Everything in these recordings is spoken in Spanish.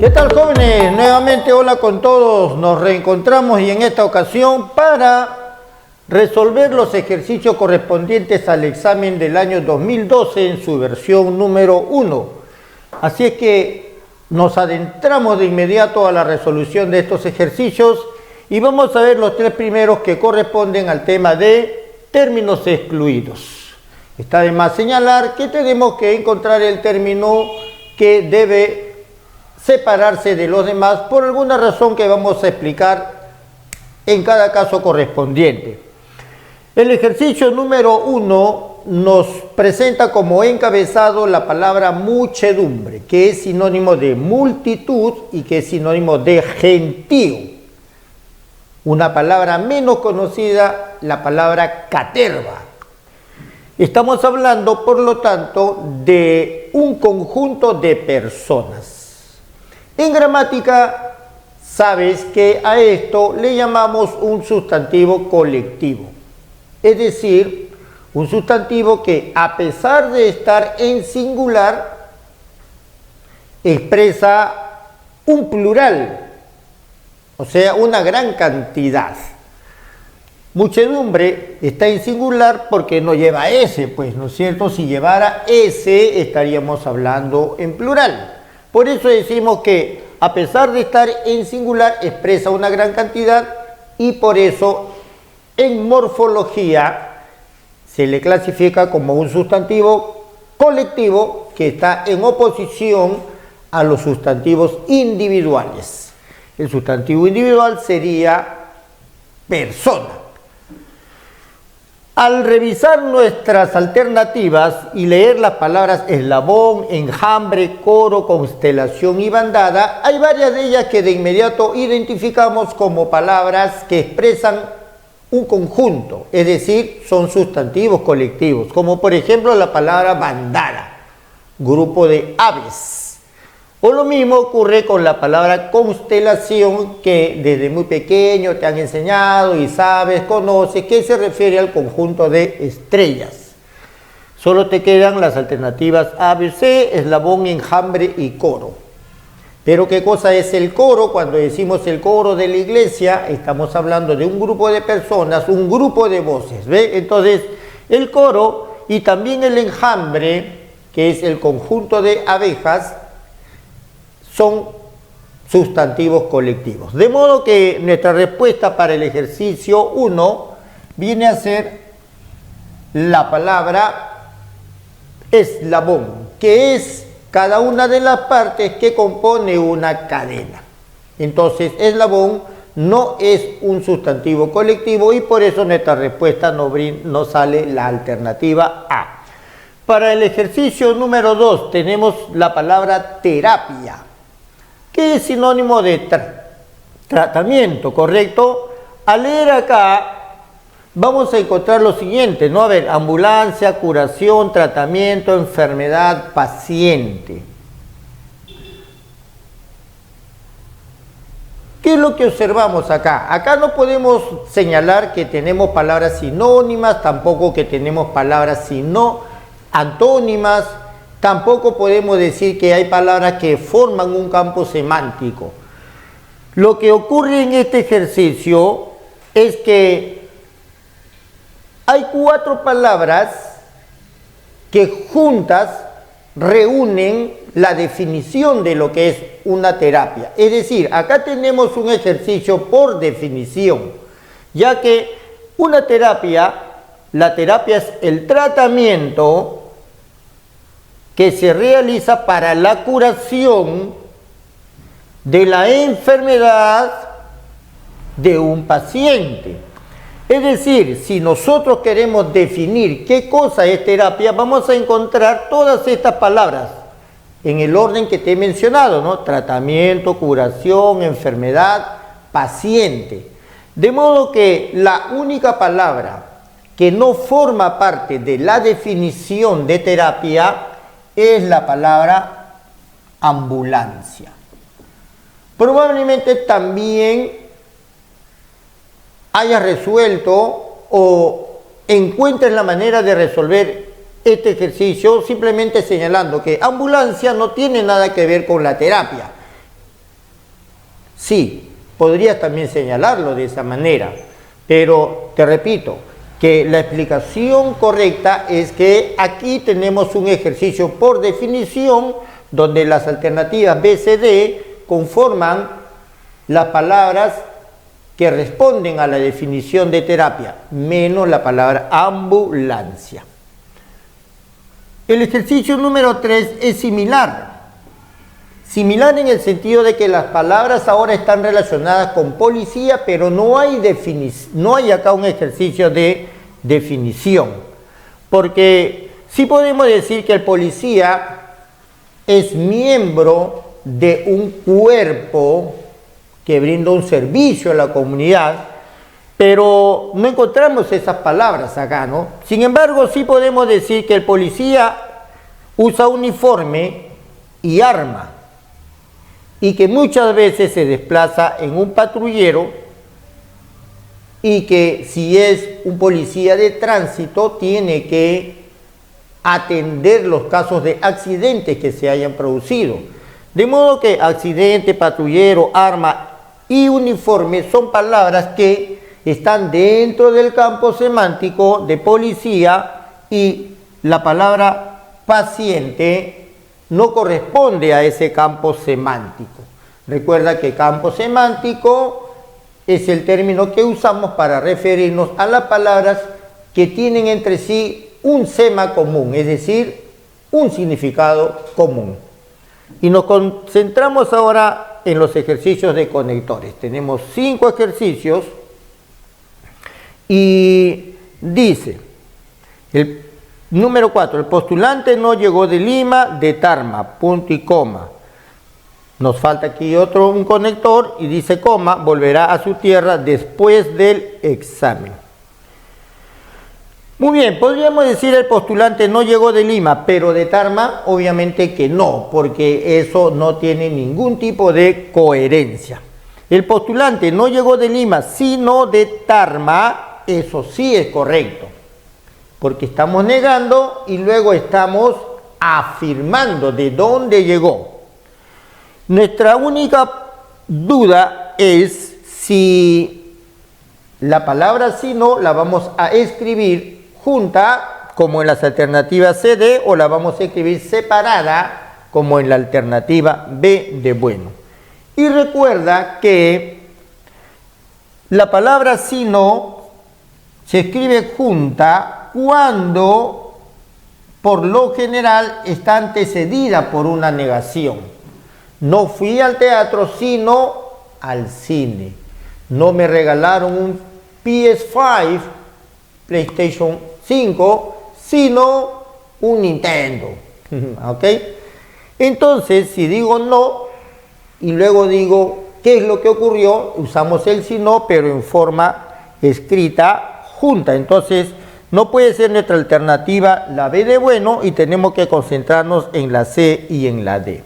¿Qué tal, jóvenes? Nuevamente hola con todos, nos reencontramos y en esta ocasión para resolver los ejercicios correspondientes al examen del año 2012 en su versión número 1. Así es que nos adentramos de inmediato a la resolución de estos ejercicios y vamos a ver los tres primeros que corresponden al tema de términos excluidos. Está de más señalar que tenemos que encontrar el término que debe separarse de los demás por alguna razón que vamos a explicar en cada caso correspondiente. El ejercicio número 1 nos presenta como encabezado la palabra muchedumbre, que es sinónimo de multitud y que es sinónimo de gentío. Una palabra menos conocida, la palabra caterva. Estamos hablando, por lo tanto, de un conjunto de personas. En gramática, sabes que a esto le llamamos un sustantivo colectivo. Es decir, un sustantivo que a pesar de estar en singular, expresa un plural, o sea, una gran cantidad. Muchedumbre está en singular porque no lleva S, pues, ¿no es cierto? Si llevara S, estaríamos hablando en plural. Por eso decimos que a pesar de estar en singular expresa una gran cantidad y por eso en morfología se le clasifica como un sustantivo colectivo que está en oposición a los sustantivos individuales. El sustantivo individual sería persona. Al revisar nuestras alternativas y leer las palabras eslabón, enjambre, coro, constelación y bandada, hay varias de ellas que de inmediato identificamos como palabras que expresan un conjunto, es decir, son sustantivos colectivos, como por ejemplo la palabra bandada, grupo de aves. O lo mismo ocurre con la palabra constelación, que desde muy pequeño te han enseñado y sabes, conoces, que se refiere al conjunto de estrellas. Solo te quedan las alternativas A, B, C, eslabón, enjambre y coro. Pero ¿qué cosa es el coro? Cuando decimos el coro de la iglesia, estamos hablando de un grupo de personas, un grupo de voces, ¿ve? Entonces, el coro y también el enjambre, que es el conjunto de abejas, son sustantivos colectivos. De modo que nuestra respuesta para el ejercicio 1 viene a ser la palabra eslabón, que es cada una de las partes que compone una cadena. Entonces, eslabón no es un sustantivo colectivo y por eso nuestra respuesta no sale la alternativa A. Para el ejercicio número 2 tenemos la palabra terapia, que es sinónimo de tratamiento, ¿correcto? Al leer acá, vamos a encontrar lo siguiente, ¿no? A ver, ambulancia, curación, tratamiento, enfermedad, paciente. ¿Qué es lo que observamos acá? Acá no podemos señalar que tenemos palabras sinónimas, tampoco que tenemos palabras antónimas. Tampoco podemos decir que hay palabras que forman un campo semántico. Lo que ocurre en este ejercicio es que hay 4 palabras que juntas reúnen la definición de lo que es una terapia. Es decir, acá tenemos un ejercicio por definición, ya que una terapia, la terapia es el tratamiento que se realiza para la curación de la enfermedad de un paciente. Es decir, si nosotros queremos definir qué cosa es terapia, vamos a encontrar todas estas palabras en el orden que te he mencionado, ¿no? Tratamiento, curación, enfermedad, paciente. De modo que la única palabra que no forma parte de la definición de terapia es la palabra ambulancia. Probablemente también hayas resuelto o encuentres la manera de resolver este ejercicio simplemente señalando que ambulancia no tiene nada que ver con la terapia. Sí, podrías también señalarlo de esa manera, pero te repito, que la explicación correcta es que aquí tenemos un ejercicio por definición donde las alternativas B, C, D conforman las palabras que responden a la definición de terapia, menos la palabra ambulancia. El ejercicio número 3 es similar. Similar en el sentido de que las palabras ahora están relacionadas con policía, pero no hay acá un ejercicio de definición. Porque sí podemos decir que el policía es miembro de un cuerpo que brinda un servicio a la comunidad, pero no encontramos esas palabras acá, ¿no? Sin embargo, sí podemos decir que el policía usa uniforme y arma, y que muchas veces se desplaza en un patrullero, y que si es un policía de tránsito tiene que atender los casos de accidentes que se hayan producido. De modo que accidente, patrullero, arma y uniforme son palabras que están dentro del campo semántico de policía, y la palabra paciente no corresponde a ese campo semántico. Recuerda que campo semántico es el término que usamos para referirnos a las palabras que tienen entre sí un sema común, es decir, un significado común. Y nos concentramos ahora en los ejercicios de conectores. Tenemos 5 ejercicios y dice, el número 4, el postulante no llegó de Lima, de Tarma, punto y coma. Nos falta aquí un conector y dice coma, volverá a su tierra después del examen. Muy bien, podríamos decir el postulante no llegó de Lima, pero de Tarma obviamente que no, porque eso no tiene ningún tipo de coherencia. El postulante no llegó de Lima, sino de Tarma, eso sí es correcto, porque estamos negando y luego estamos afirmando de dónde llegó. Nuestra única duda es si la palabra sino la vamos a escribir junta como en las alternativas C, D, o la vamos a escribir separada como en la alternativa B de bueno. Y recuerda que la palabra sino se escribe junta cuando por lo general está antecedida por una negación. No fui al teatro, sino al cine. No me regalaron un PS5, PlayStation 5, sino un Nintendo. ¿Ok? Entonces, si digo no, y luego digo qué es lo que ocurrió, usamos el sino, pero en forma escrita junta. Entonces, no puede ser nuestra alternativa la B de bueno, y tenemos que concentrarnos en la C y en la D.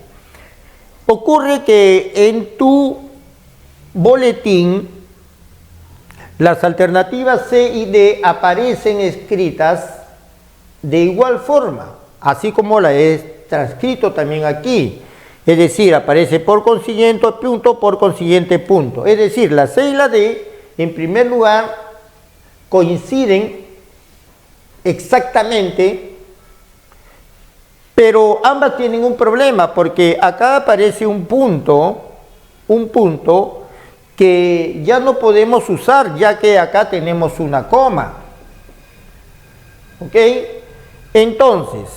Ocurre que en tu boletín las alternativas C y D aparecen escritas de igual forma, así como la he transcrito también aquí. Es decir, aparece por consiguiente punto, por consiguiente punto. Es decir, la C y la D, en primer lugar, coinciden exactamente, pero ambas tienen un problema, porque acá aparece un punto que ya no podemos usar, ya que acá tenemos una coma. ¿Ok? Entonces,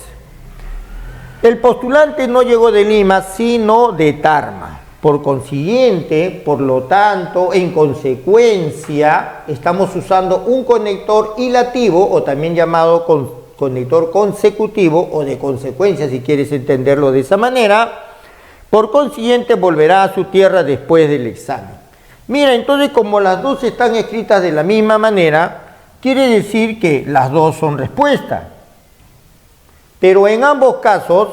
el postulante no llegó de Lima, sino de Tarma. Por consiguiente, por lo tanto, en consecuencia, estamos usando un conector hilativo, o también llamado conector consecutivo, o de consecuencia, si quieres entenderlo de esa manera. Por consiguiente, volverá a su tierra después del examen. Mira, entonces, como las dos están escritas de la misma manera, quiere decir que las dos son respuestas. Pero en ambos casos,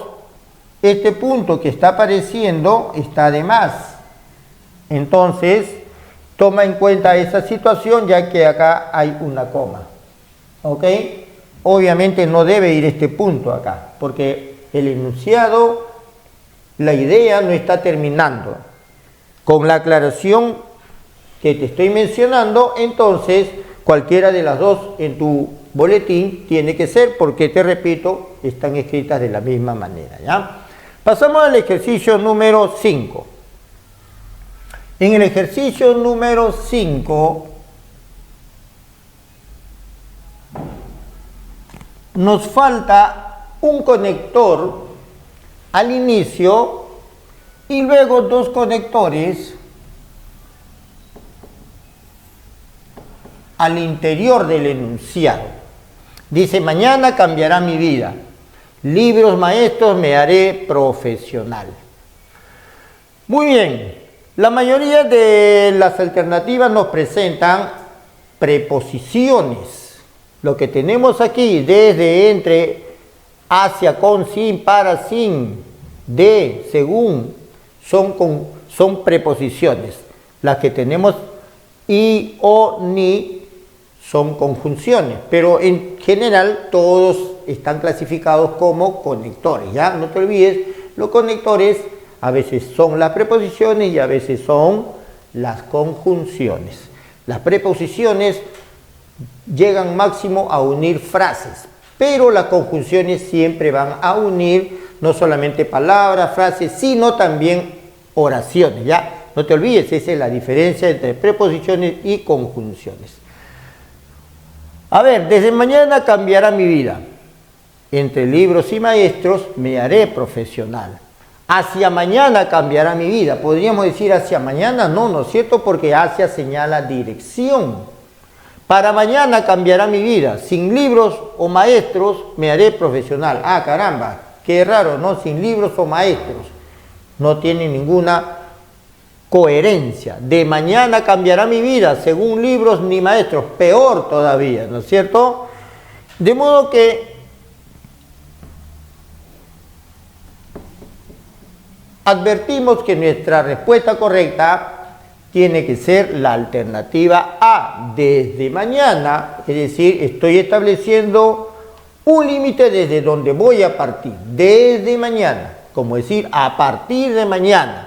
este punto que está apareciendo está de más. Entonces, toma en cuenta esa situación, ya que acá hay una coma. ¿Ok? Obviamente no debe ir este punto acá, porque el enunciado, la idea no está terminando. Con la aclaración que te estoy mencionando, entonces cualquiera de las dos en tu boletín tiene que ser, porque te repito, están escritas de la misma manera, ¿ya? Pasamos al ejercicio número 5. En el ejercicio número 5 nos falta un conector al inicio y luego dos conectores al interior del enunciado. Dice, mañana cambiará mi vida. Libros maestros me haré profesional. Muy bien, la mayoría de las alternativas nos presentan preposiciones. Lo que tenemos aquí, desde, entre, hacia, con, sin, para, sin, de, según, son preposiciones. Las que tenemos y, o, ni, son conjunciones, pero en general todos están clasificados como conectores, ¿ya? No te olvides, los conectores a veces son las preposiciones y a veces son las conjunciones. Las preposiciones llegan máximo a unir frases, pero las conjunciones siempre van a unir no solamente palabras, frases, sino también oraciones, ¿ya? No te olvides, esa es la diferencia entre preposiciones y conjunciones. A ver, desde mañana cambiará mi vida. Entre libros y maestros me haré profesional. Hacia mañana cambiará mi vida. ¿Podríamos decir hacia mañana? No, ¿no es cierto? Porque hacia señala dirección. Para mañana cambiará mi vida. Sin libros o maestros me haré profesional. Ah, caramba, qué raro, ¿no? Sin libros o maestros. No tiene ninguna coherencia. De mañana cambiará mi vida, según libros ni maestros, peor todavía, ¿no es cierto? De modo que advertimos que nuestra respuesta correcta tiene que ser la alternativa A, desde mañana, es decir, estoy estableciendo un límite desde donde voy a partir, desde mañana, como decir, a partir de mañana.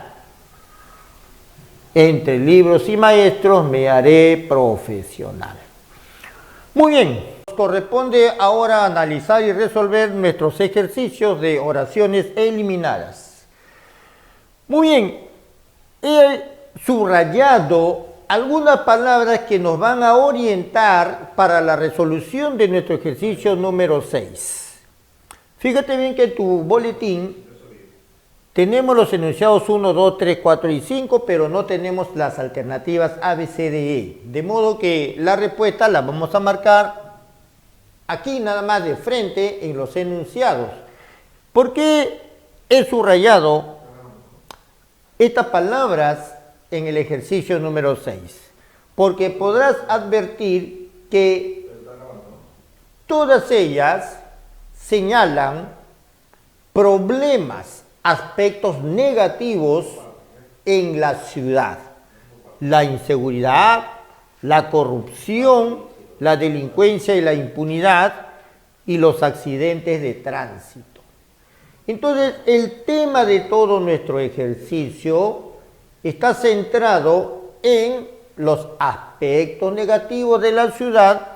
Entre libros y maestros me haré profesional. Muy bien, nos corresponde ahora analizar y resolver nuestros ejercicios de oraciones eliminadas. Muy bien, he subrayado algunas palabras que nos van a orientar para la resolución de nuestro ejercicio número 6. Fíjate bien que tu boletín tenemos los enunciados 1, 2, 3, 4 y 5, pero no tenemos las alternativas A, B, C, D, E. De modo que la respuesta la vamos a marcar aquí nada más de frente en los enunciados. ¿Por qué he subrayado estas palabras en el ejercicio número 6? Porque podrás advertir que todas ellas señalan problemas, aspectos negativos en la ciudad. La inseguridad, la corrupción, la delincuencia y la impunidad y los accidentes de tránsito. Entonces, el tema de todo nuestro ejercicio está centrado en los aspectos negativos de la ciudad,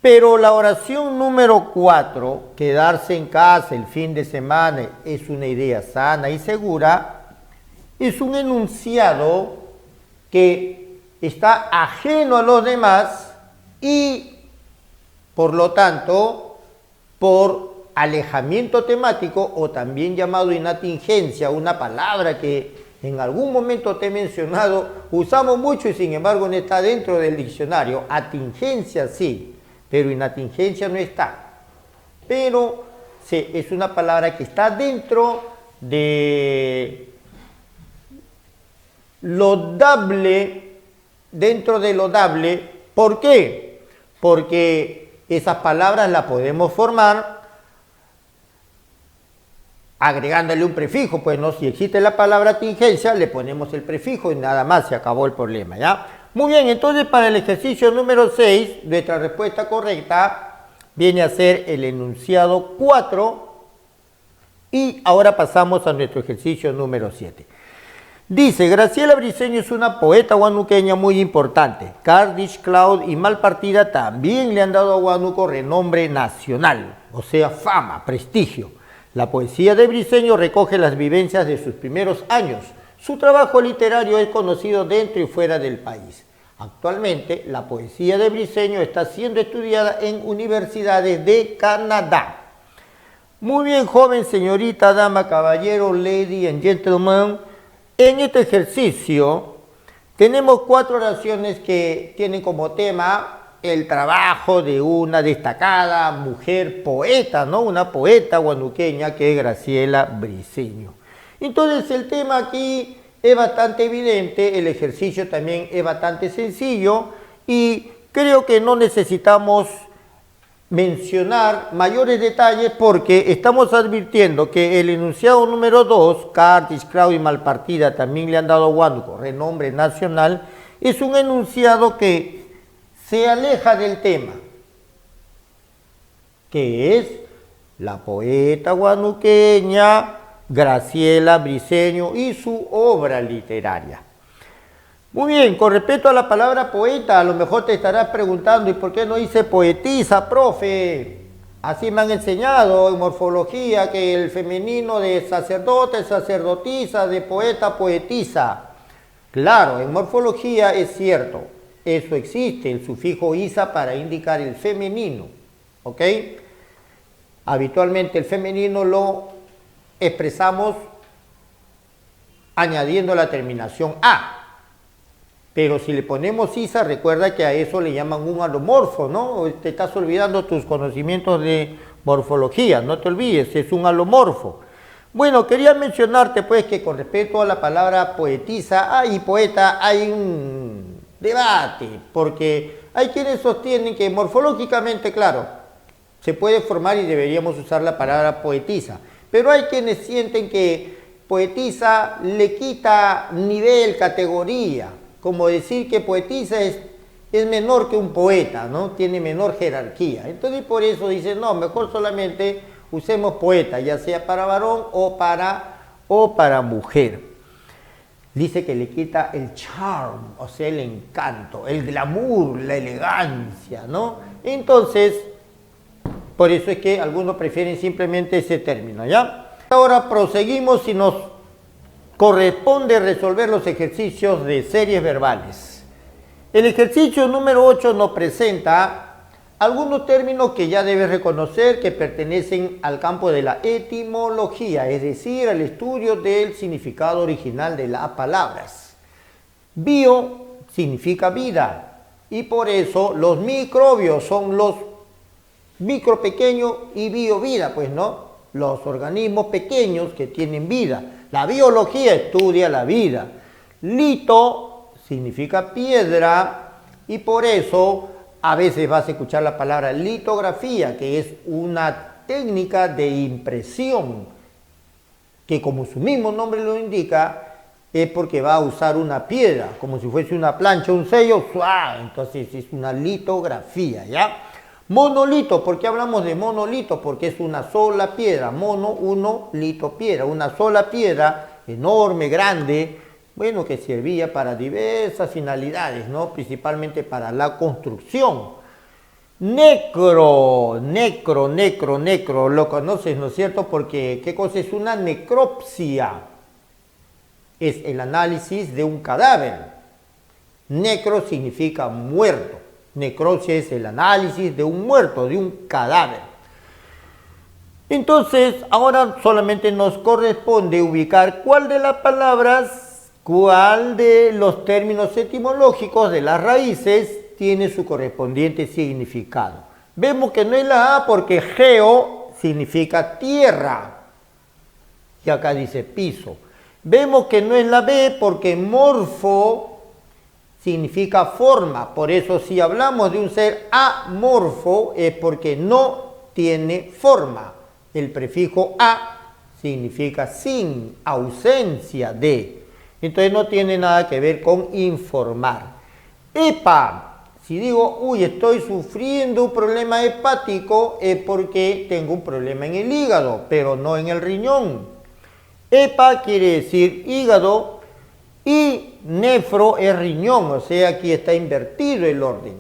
pero la oración número 4, quedarse en casa el fin de semana es una idea sana y segura, es un enunciado que está ajeno a los demás y, por lo tanto, por alejamiento temático o también llamado inatingencia, una palabra que en algún momento te he mencionado, usamos mucho y sin embargo no está dentro del diccionario. Atingencia sí, pero inatingencia no está. Pero sí, es una palabra que está dentro de lo dable, ¿Por qué? Porque esas palabras las podemos formar agregándole un prefijo, pues no, si existe la palabra tingencia, le ponemos el prefijo y nada más, se acabó el problema, ¿ya? Muy bien, entonces para el ejercicio número 6, nuestra respuesta correcta viene a ser el enunciado 4 y ahora pasamos a nuestro ejercicio número 7. Dice, Graciela Briceño es una poeta huanuqueña muy importante. Cardiff, Cloud y Malpartida también le han dado a Huánuco renombre nacional, o sea, fama, prestigio. La poesía de Briceño recoge las vivencias de sus primeros años. Su trabajo literario es conocido dentro y fuera del país. Actualmente, la poesía de Briceño está siendo estudiada en universidades de Canadá. Muy bien, joven, señorita, dama, caballero, lady and gentleman. En este ejercicio tenemos 4 oraciones que tienen como tema el trabajo de una destacada mujer poeta, ¿no? Una poeta huanuqueña que es Graciela Briceño. Entonces el tema aquí es bastante evidente, el ejercicio también es bastante sencillo y creo que no necesitamos mencionar mayores detalles porque estamos advirtiendo que el enunciado número 2, Cardiff, Cloud y Malpartida también le han dado a Huánuco renombre nacional, es un enunciado que se aleja del tema, que es la poeta huanuqueña Graciela Briceño y su obra literaria. Muy bien, con respecto a la palabra poeta, a lo mejor te estarás preguntando, ¿y por qué no dice poetisa, profe? Así me han enseñado en morfología que el femenino de sacerdote, sacerdotisa, de poeta, poetisa. Claro, en morfología es cierto, eso existe, el sufijo isa para indicar el femenino, ¿ok? Habitualmente el femenino lo expresamos añadiendo la terminación a. Pero si le ponemos isa, recuerda que a eso le llaman un alomorfo, ¿no? Te estás olvidando tus conocimientos de morfología, no te olvides, es un alomorfo. Bueno, quería mencionarte pues que con respecto a la palabra poetisa y poeta hay un debate, porque hay quienes sostienen que morfológicamente, claro, se puede formar y deberíamos usar la palabra poetisa, pero hay quienes sienten que poetisa le quita nivel, categoría, como decir que poetisa es menor que un poeta, ¿no? Tiene menor jerarquía. Entonces por eso dicen, no, mejor solamente usemos poeta, ya sea para varón o para mujer. Dice que le quita el charm, o sea, el encanto, el glamour, la elegancia, ¿no? Entonces, por eso es que algunos prefieren simplemente ese término, ¿ya? Ahora proseguimos y nos corresponde resolver los ejercicios de series verbales. El ejercicio número 8 nos presenta algunos términos que ya debes reconocer que pertenecen al campo de la etimología, es decir, al estudio del significado original de las palabras. Bio significa vida y por eso los microbios son los micro pequeños y bio vida, pues no, los organismos pequeños que tienen vida. La biología estudia la vida. Lito significa piedra y por eso a veces vas a escuchar la palabra litografía, que es una técnica de impresión que, como su mismo nombre lo indica, es porque va a usar una piedra, como si fuese una plancha, un sello, ¡suá! Entonces es una litografía, ¿ya? Monolito, ¿por qué hablamos de monolito? Porque es una sola piedra, mono, uno, lito, piedra, una sola piedra enorme, grande, bueno, que servía para diversas finalidades, ¿no? Principalmente para la construcción. Necro, lo conoces, ¿no es cierto? Porque, ¿qué cosa es una necropsia? Es el análisis de un cadáver. Necro significa muerto. Necropsia es el análisis de un muerto, de un cadáver. Entonces, ahora solamente nos corresponde ubicar cuál de las palabras, cuál de los términos etimológicos de las raíces tiene su correspondiente significado. Vemos que no es la A porque geo significa tierra, y acá dice piso. Vemos que no es la B porque morfo significa forma, por eso si hablamos de un ser amorfo es porque no tiene forma. El prefijo a significa sin, ausencia de. Entonces no tiene nada que ver con informar. Epa, si digo, uy, estoy sufriendo un problema hepático, es porque tengo un problema en el hígado, pero no en el riñón. Epa quiere decir hígado, Y nefro es riñón, o sea, aquí está invertido el orden.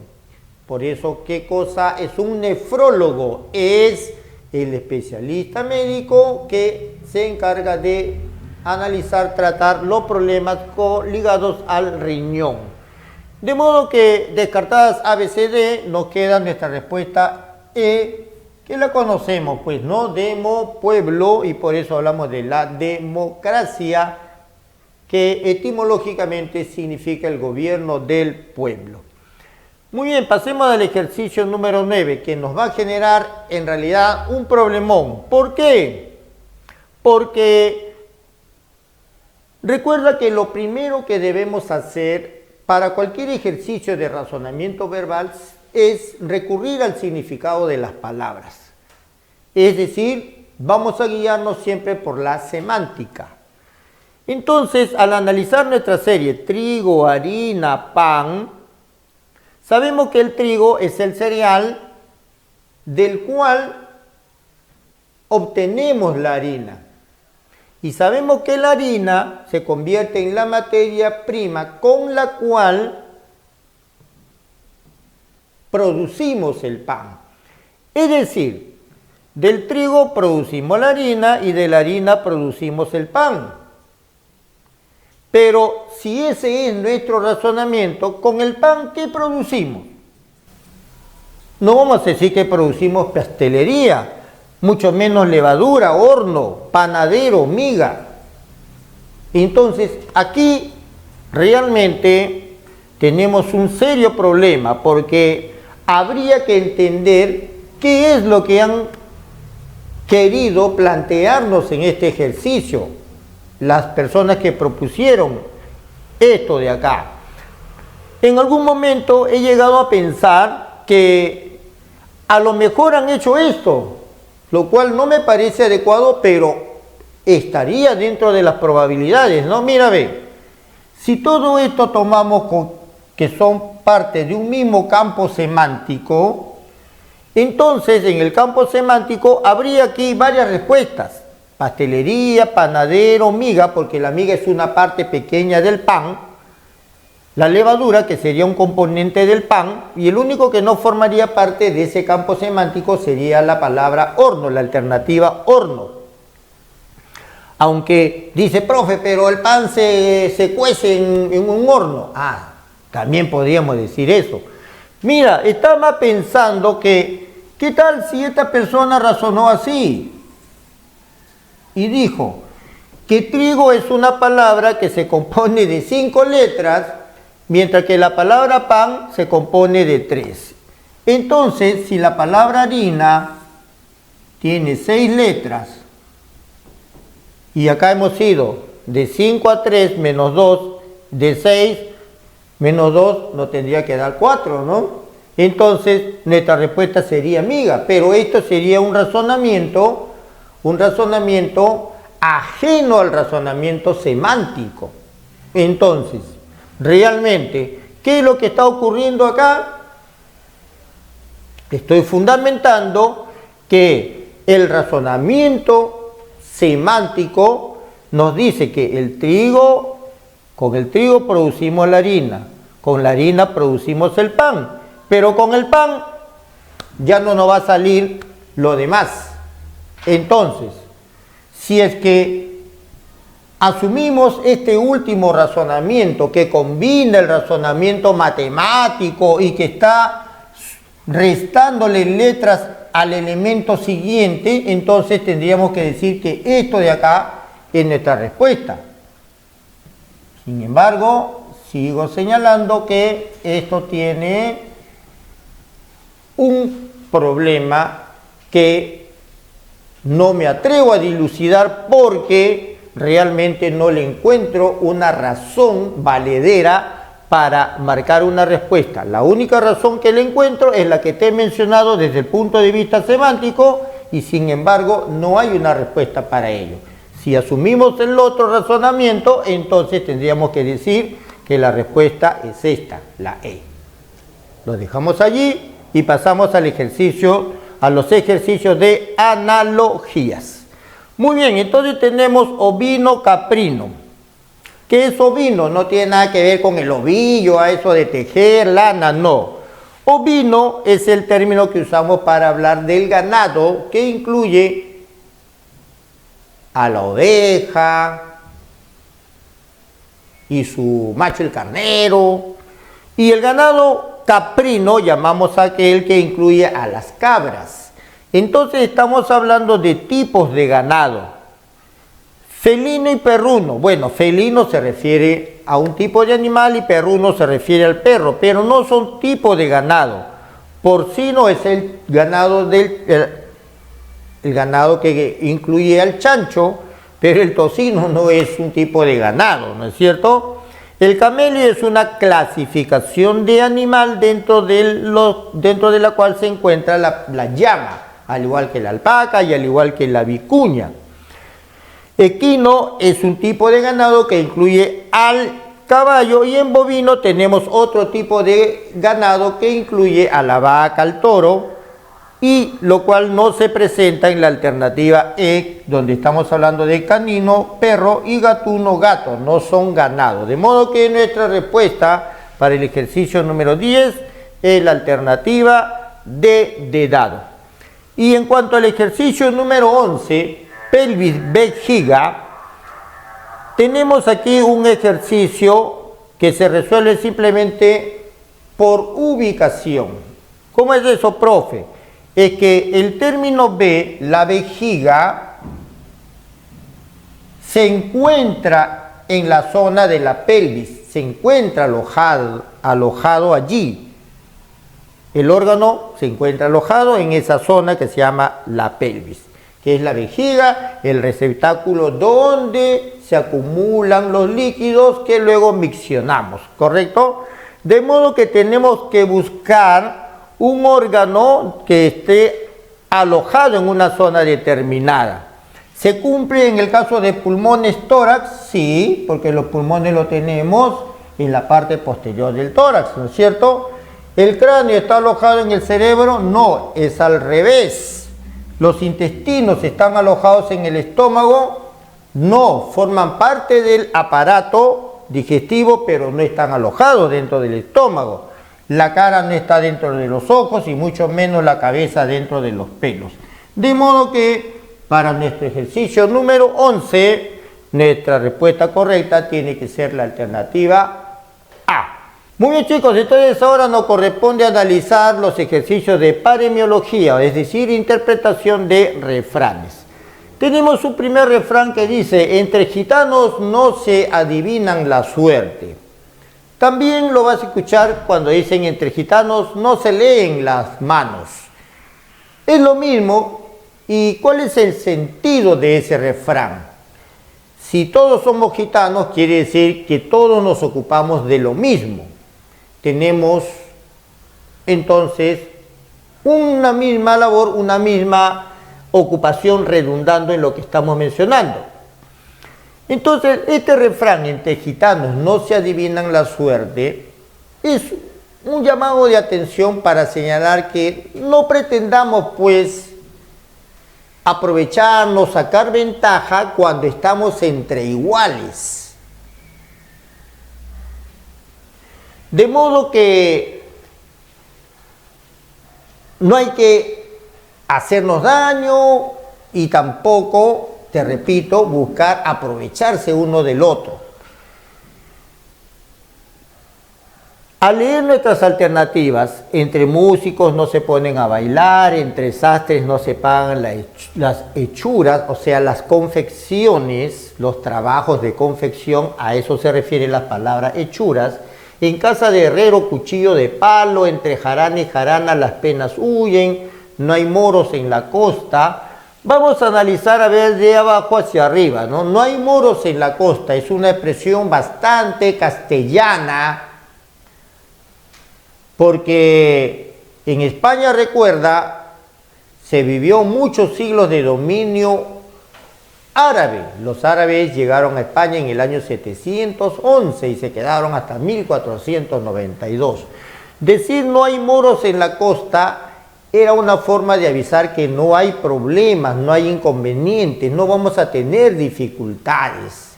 Por eso, ¿qué cosa es un nefrólogo? Es el especialista médico que se encarga de analizar, tratar los problemas ligados al riñón. De modo que, descartadas A, B, C, D, nos queda nuestra respuesta E, que la conocemos, pues, ¿no? Demo, pueblo, y por eso hablamos de la democracia, que etimológicamente significa el gobierno del pueblo. Muy bien, pasemos al ejercicio número 9, que nos va a generar en realidad un problemón. ¿Por qué? Porque recuerda que lo primero que debemos hacer para cualquier ejercicio de razonamiento verbal es recurrir al significado de las palabras. Es decir, vamos a guiarnos siempre por la semántica. Entonces, al analizar nuestra serie trigo, harina, pan, sabemos que el trigo es el cereal del cual obtenemos la harina. Y sabemos que la harina se convierte en la materia prima con la cual producimos el pan. Es decir, del trigo producimos la harina y de la harina producimos el pan. Pero si ese es nuestro razonamiento, con el pan, ¿qué producimos? No vamos a decir que producimos pastelería, mucho menos levadura, horno, panadero, miga. Entonces, aquí realmente tenemos un serio problema, porque habría que entender qué es lo que han querido plantearnos en este ejercicio las personas que propusieron esto de acá. En algún momento he llegado a pensar que a lo mejor han hecho esto, lo cual no me parece adecuado, pero estaría dentro de las probabilidades, ¿no? Mira, ve, si todo esto tomamos que son parte de un mismo campo semántico, entonces en el campo semántico habría aquí varias respuestas. Pastelería, panadero, miga, porque la miga es una parte pequeña del pan, la levadura, que sería un componente del pan, y el único que no formaría parte de ese campo semántico sería la palabra horno, la alternativa horno. Aunque dice, profe, pero el pan se cuece en un horno. Ah, también podríamos decir eso. Mira, estaba pensando que, ¿qué tal si esta persona razonó así? Y dijo que trigo es una palabra que se compone de 5 letras, mientras que la palabra pan se compone de 3. Entonces, si la palabra harina tiene 6 letras, y acá hemos ido de 5 a 3 menos 2, de 6 menos 2 nos tendría que dar 4, ¿no? Entonces, nuestra respuesta sería miga, pero esto sería un razonamiento ajeno al razonamiento semántico. Entonces, realmente, ¿qué es lo que está ocurriendo acá? Estoy fundamentando que el razonamiento semántico nos dice que con el trigo producimos la harina, con la harina producimos el pan, pero con el pan ya no nos va a salir lo demás. Entonces, si es que asumimos este último razonamiento que combina el razonamiento matemático y que está restándole letras al elemento siguiente, entonces tendríamos que decir que esto de acá es nuestra respuesta. Sin embargo, sigo señalando que esto tiene un problema que no me atrevo a dilucidar porque realmente no le encuentro una razón valedera para marcar una respuesta. La única razón que le encuentro es la que te he mencionado desde el punto de vista semántico y sin embargo no hay una respuesta para ello. Si asumimos el otro razonamiento, entonces tendríamos que decir que la respuesta es esta, la E. Lo dejamos allí y pasamos a los ejercicios de analogías. Muy bien, entonces tenemos ovino caprino. ¿Qué es ovino? No tiene nada que ver con el ovillo, a eso de tejer, lana, no. Ovino es el término que usamos para hablar del ganado, que incluye a la oveja y su macho el carnero, y el ganado caprino llamamos a aquel que incluye a las cabras. Entonces estamos hablando de tipos de ganado. Felino y perruno. Bueno, felino se refiere a un tipo de animal y perruno se refiere al perro, pero no son tipos de ganado. Porcino es el ganado el ganado que incluye al chancho, pero el tocino no es un tipo de ganado, ¿no es cierto? El camello es una clasificación de animal dentro de la cual se encuentra la llama, al igual que la alpaca y al igual que la vicuña. Equino es un tipo de ganado que incluye al caballo, y en bovino tenemos otro tipo de ganado que incluye a la vaca, al toro, y lo cual no se presenta en la alternativa E, donde estamos hablando de canino, perro, y gatuno, gato, no son ganado. De modo que nuestra respuesta para el ejercicio número 10 es la alternativa D de dado. Y en cuanto al ejercicio número 11, pelvis, vejiga, tenemos aquí un ejercicio que se resuelve simplemente por ubicación. ¿Cómo es eso, profe? Es que el término B, la vejiga, se encuentra en la zona de la pelvis, se encuentra alojado allí. El órgano se encuentra alojado en esa zona que se llama la pelvis, que es la vejiga, el receptáculo donde se acumulan los líquidos que luego miccionamos, ¿correcto? De modo que tenemos que buscar un órgano que esté alojado en una zona determinada. ¿Se cumple en el caso de pulmones, tórax? Sí, porque los pulmones los tenemos en la parte posterior del tórax, ¿no es cierto? ¿El cráneo está alojado en el cerebro? No, es al revés. ¿Los intestinos están alojados en el estómago? No, forman parte del aparato digestivo, pero no están alojados dentro del estómago. La cara no está dentro de los ojos y mucho menos la cabeza dentro de los pelos. De modo que para nuestro ejercicio número 11, nuestra respuesta correcta tiene que ser la alternativa A. Muy bien, chicos, entonces ahora nos corresponde analizar los ejercicios de paremiología, es decir, interpretación de refranes. Tenemos un primer refrán que dice: entre gitanos no se adivinan la suerte. También lo vas a escuchar cuando dicen: entre gitanos no se leen las manos. Es lo mismo. ¿Y cuál es el sentido de ese refrán? Si todos somos gitanos, quiere decir que todos nos ocupamos de lo mismo. Tenemos entonces una misma labor, una misma ocupación redundando en lo que estamos mencionando. Entonces, este refrán, entre gitanos no se adivinan la suerte, es un llamado de atención para señalar que no pretendamos, pues, aprovecharnos, sacar ventaja cuando estamos entre iguales. De modo que no hay que hacernos daño y tampoco, te repito, buscar aprovecharse uno del otro. Al leer nuestras alternativas, entre músicos no se ponen a bailar, entre sastres no se pagan las hechuras, o sea, las confecciones, los trabajos de confección, a eso se refiere la palabra hechuras. En casa de herrero, cuchillo de palo, entre jarana y jarana las penas huyen, no hay moros en la costa. Vamos a analizar, a ver, de abajo hacia arriba, ¿no? No hay moros en la costa, es una expresión bastante castellana, porque en España, recuerda, se vivió muchos siglos de dominio árabe. Los árabes llegaron a España en el año 711 y se quedaron hasta 1492. Decir no hay moros en la costa era una forma de avisar que no hay problemas, no hay inconvenientes, no vamos a tener dificultades.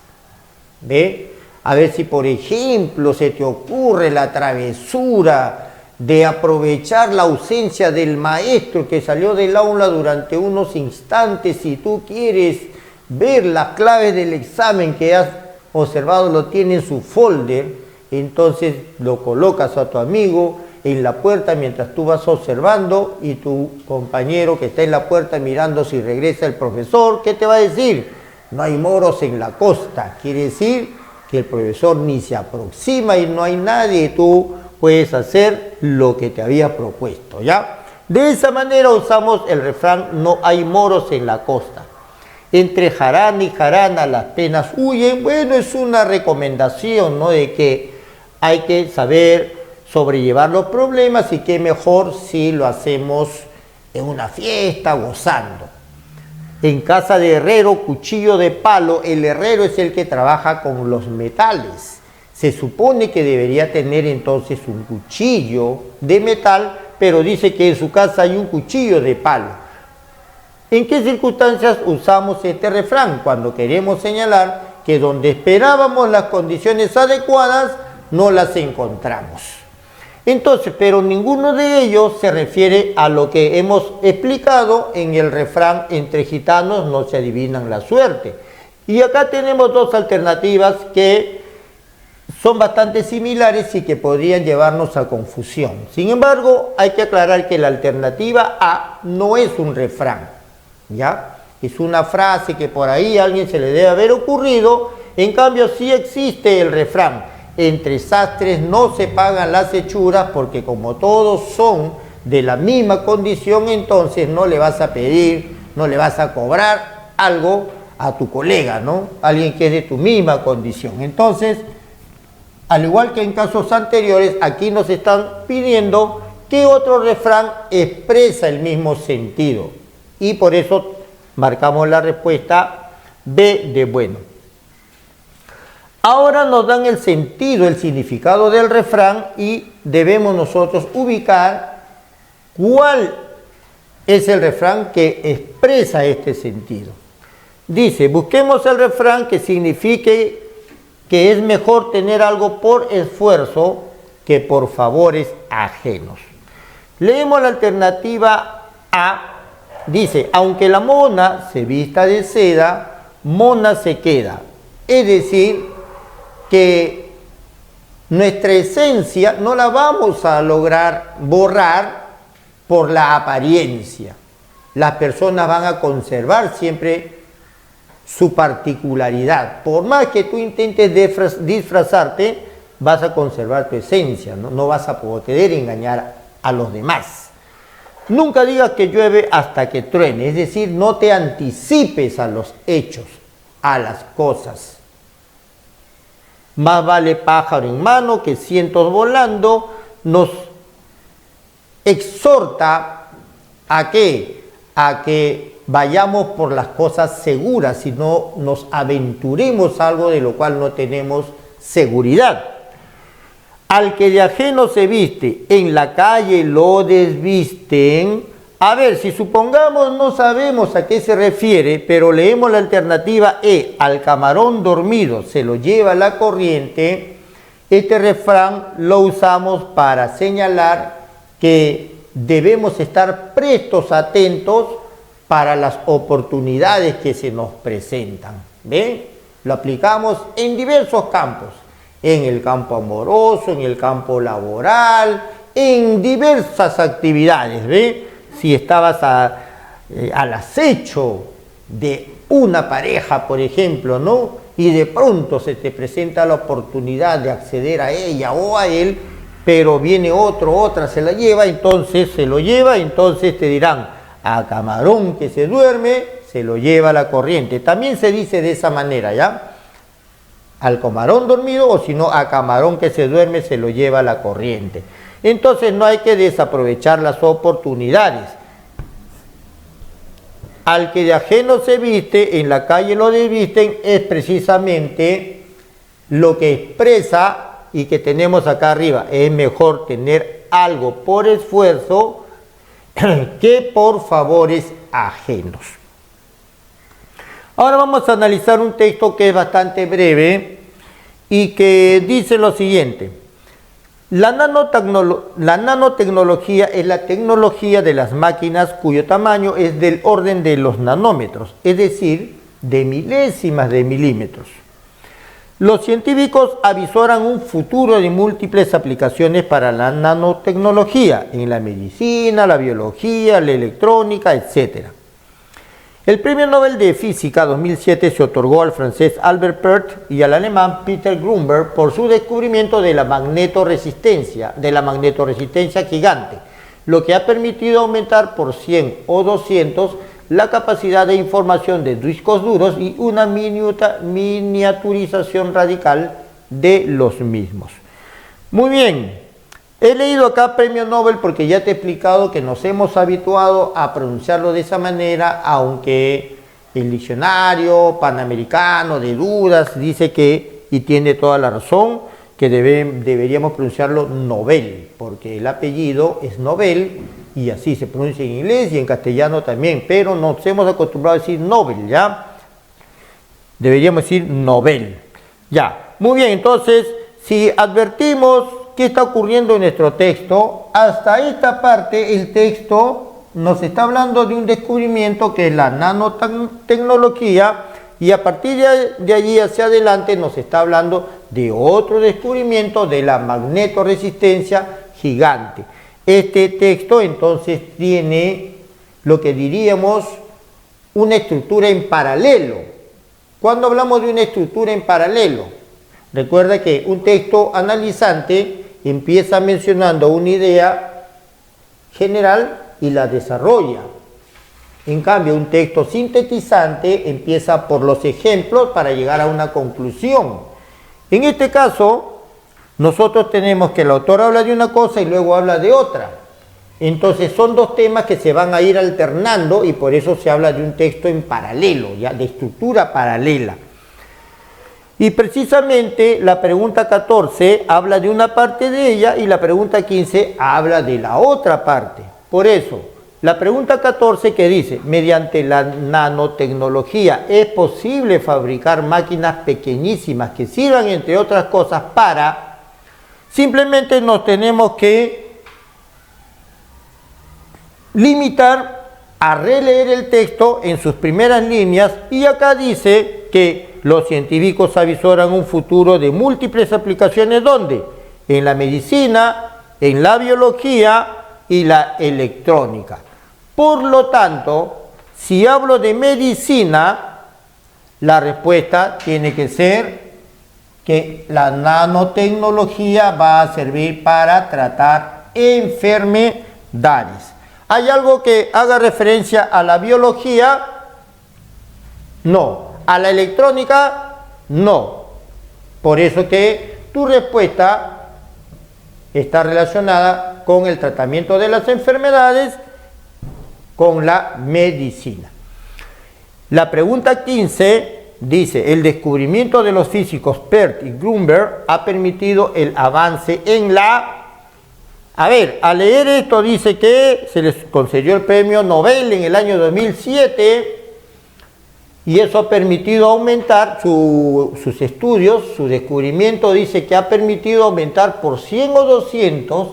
¿Ve? A ver si, por ejemplo, se te ocurre la travesura de aprovechar la ausencia del maestro que salió del aula durante unos instantes. Si tú quieres ver las claves del examen que has observado, lo tiene en su folder, entonces lo colocas a tu amigo en la puerta mientras tú vas observando, y tu compañero que está en la puerta mirando si regresa el profesor, ¿qué te va a decir? No hay moros en la costa. Quiere decir que el profesor ni se aproxima y no hay nadie, y tú puedes hacer lo que te había propuesto, ¿ya? De esa manera usamos el refrán no hay moros en la costa. Entre jarana y jarana las penas huyen. Bueno, es una recomendación, ¿no?, de que hay que saber sobrellevar los problemas, y que mejor si lo hacemos en una fiesta, gozando. En casa de herrero, cuchillo de palo. El herrero es el que trabaja con los metales. Se supone que debería tener entonces un cuchillo de metal, pero dice que en su casa hay un cuchillo de palo. ¿En qué circunstancias usamos este refrán? Cuando queremos señalar que donde esperábamos las condiciones adecuadas, no las encontramos. Entonces, pero ninguno de ellos se refiere a lo que hemos explicado en el refrán: entre gitanos no se adivinan la suerte. Y acá tenemos dos alternativas que son bastante similares y que podrían llevarnos a confusión. Sin embargo, hay que aclarar que la alternativa A no es un refrán, ¿ya? Es una frase que por ahí a alguien se le debe haber ocurrido. En cambio, sí existe el refrán: entre sastres no se pagan las hechuras, porque como todos son de la misma condición, entonces no le vas a pedir, no le vas a cobrar algo a tu colega, ¿no? Alguien que es de tu misma condición. Entonces, al igual que en casos anteriores, aquí nos están pidiendo que otro refrán expresa el mismo sentido. Y por eso marcamos la respuesta B de bueno. Ahora nos dan el sentido, el significado del refrán, y debemos nosotros ubicar cuál es el refrán que expresa este sentido. Dice: busquemos el refrán que signifique que es mejor tener algo por esfuerzo que por favores ajenos. Leemos la alternativa A. Dice: aunque la mona se vista de seda, mona se queda. Es decir, que nuestra esencia no la vamos a lograr borrar por la apariencia. Las personas van a conservar siempre su particularidad. Por más que tú intentes disfrazarte, vas a conservar tu esencia, ¿no? No vas a poder engañar a los demás. Nunca digas que llueve hasta que truene, es decir, no te anticipes a los hechos, a las cosas. Más vale pájaro en mano que cientos volando. Nos exhorta ¿a qué? A que vayamos por las cosas seguras y no nos aventuremos algo de lo cual no tenemos seguridad. Al que de ajeno se viste, en la calle lo desvisten. A ver, si supongamos no sabemos a qué se refiere, pero leemos la alternativa E: al camarón dormido se lo lleva la corriente. Este refrán lo usamos para señalar que debemos estar prestos, atentos para las oportunidades que se nos presentan. ¿Ven? Lo aplicamos en diversos campos: en el campo amoroso, en el campo laboral, en diversas actividades. ¿Ven? Si estabas al acecho de una pareja, por ejemplo, ¿no?, y de pronto se te presenta la oportunidad de acceder a ella o a él, pero viene otra se la lleva, entonces se lo lleva, entonces te dirán: a camarón que se duerme, se lo lleva la corriente. También se dice de esa manera, ¿ya? Al camarón dormido, o si no, a camarón que se duerme, se lo lleva la corriente. Entonces no hay que desaprovechar las oportunidades. Al que de ajeno se viste, en la calle lo desvisten, es precisamente lo que expresa y que tenemos acá arriba. Es mejor tener algo por esfuerzo que por favores ajenos. Ahora vamos a analizar un texto que es bastante breve y que dice lo siguiente: la nanotecnología es la tecnología de las máquinas cuyo tamaño es del orden de los nanómetros, es decir, de milésimas de milímetros. Los científicos avisoran un futuro de múltiples aplicaciones para la nanotecnología en la medicina, la biología, la electrónica, etc. El Premio Nobel de Física 2007 se otorgó al francés Albert Pert y al alemán Peter Grünberg por su descubrimiento de la magnetoresistencia gigante, lo que ha permitido aumentar por 100 o 200 la capacidad de información de discos duros y una miniaturización radical de los mismos. Muy bien, he leído acá Premio Nobel porque ya te he explicado que nos hemos habituado a pronunciarlo de esa manera, aunque el diccionario panamericano de dudas dice que, y tiene toda la razón, que deberíamos pronunciarlo Nobel, porque el apellido es Nobel, y así se pronuncia en inglés y en castellano también, pero nos hemos acostumbrado a decir Nobel, ¿ya? Deberíamos decir Nobel. Ya, muy bien, entonces, si advertimos qué está ocurriendo en nuestro texto, hasta esta parte el texto nos está hablando de un descubrimiento que es la nanotecnología, y a partir de allí hacia adelante nos está hablando de otro descubrimiento de la magnetoresistencia gigante. Este texto entonces tiene lo que diríamos una estructura en paralelo. Cuando hablamos de una estructura en paralelo, recuerda que un texto analizante empieza mencionando una idea general y la desarrolla. En cambio, un texto sintetizante empieza por los ejemplos para llegar a una conclusión. En este caso, nosotros tenemos que el autor habla de una cosa y luego habla de otra. Entonces son dos temas que se van a ir alternando y por eso se habla de un texto en paralelo, ya de estructura paralela. Y precisamente la pregunta 14 habla de una parte de ella y la pregunta 15 habla de la otra parte. Por eso, la pregunta 14 que dice, mediante la nanotecnología es posible fabricar máquinas pequeñísimas que sirvan, entre otras cosas, para... Simplemente nos tenemos que limitar a releer el texto en sus primeras líneas, y acá dice que los científicos avisoran un futuro de múltiples aplicaciones, ¿dónde? En la medicina, en la biología y la electrónica. Por lo tanto, si hablo de medicina, la respuesta tiene que ser que la nanotecnología va a servir para tratar enfermedades. ¿Hay algo que haga referencia a la biología? No. ¿A la electrónica? No. Por eso que tu respuesta está relacionada con el tratamiento de las enfermedades, con la medicina. La pregunta 15 dice, el descubrimiento de los físicos Pert y Grünberg ha permitido el avance en la... A ver, al leer esto dice que se les concedió el premio Nobel en el año 2007 y eso ha permitido aumentar sus estudios, su descubrimiento dice que ha permitido aumentar por 100 o 200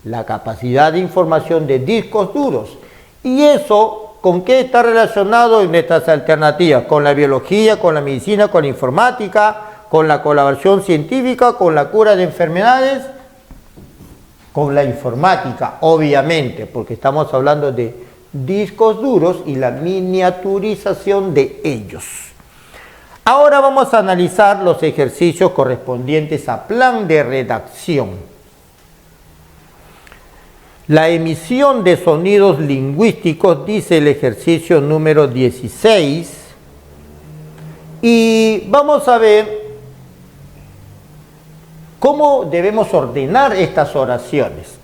la capacidad de información de discos duros. Y eso, ¿con qué está relacionado en estas alternativas? Con la biología, con la medicina, con la informática, con la colaboración científica, con la cura de enfermedades, con la informática, obviamente, porque estamos hablando de discos duros y la miniaturización de ellos. Ahora vamos a analizar los ejercicios correspondientes a plan de redacción. La emisión de sonidos lingüísticos, dice el ejercicio número 16, y vamos a ver cómo debemos ordenar estas oraciones.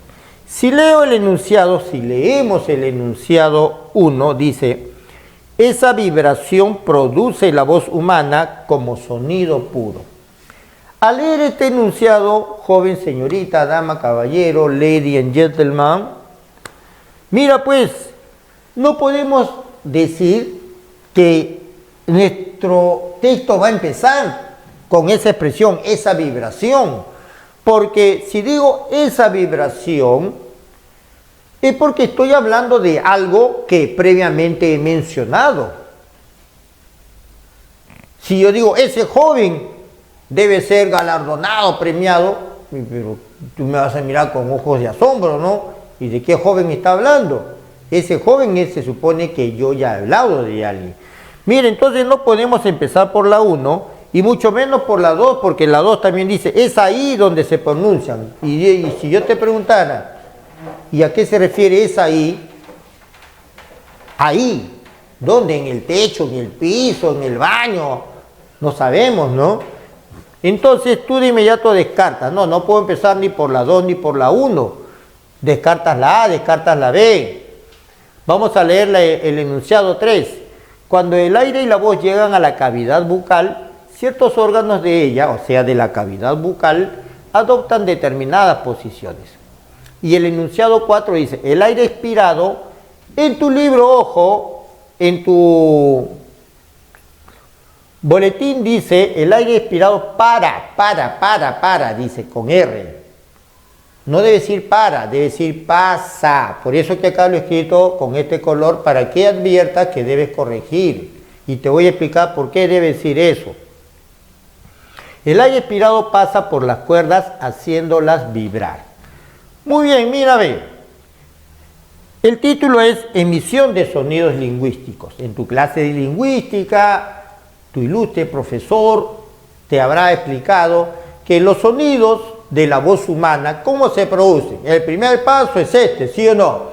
Si leemos el enunciado 1, dice, esa vibración produce la voz humana como sonido puro. Al leer este enunciado, joven, señorita, dama, caballero, lady and gentleman, mira pues, no podemos decir que nuestro texto va a empezar con esa expresión, esa vibración. Porque si digo esa vibración, es porque estoy hablando de algo que previamente he mencionado. Si yo digo, ese joven debe ser galardonado, premiado, pero tú me vas a mirar con ojos de asombro, ¿no? ¿Y de qué joven está hablando? Ese joven se supone que yo ya he hablado de alguien. Mire, entonces no podemos empezar por la 1 y mucho menos por la 2, porque la 2 también dice, es ahí donde se pronuncian. Y si yo te preguntara, ¿y a qué se refiere es ahí? Ahí. ¿Dónde? ¿En el techo, en el piso, en el baño? No sabemos, ¿no? Entonces tú de inmediato descartas. No, no puedo empezar ni por la 2 ni por la 1. Descartas la A, descartas la B. Vamos a leer el enunciado 3. Cuando el aire y la voz llegan a la cavidad bucal, ciertos órganos de ella, o sea, de la cavidad bucal, adoptan determinadas posiciones. Y el enunciado 4 dice, el aire expirado, en tu libro, ojo, en tu boletín dice, el aire expirado para, dice, con R. No debe decir para, debe decir pasa. Por eso que acá lo he escrito con este color, para que adviertas que debes corregir. Y te voy a explicar por qué debe decir eso. El aire expirado pasa por las cuerdas haciéndolas vibrar. Muy bien, mira, ve. El título es Emisión de sonidos lingüísticos. En tu clase de lingüística, tu ilustre profesor te habrá explicado que los sonidos de la voz humana, ¿cómo se producen? El primer paso es este, ¿sí o no?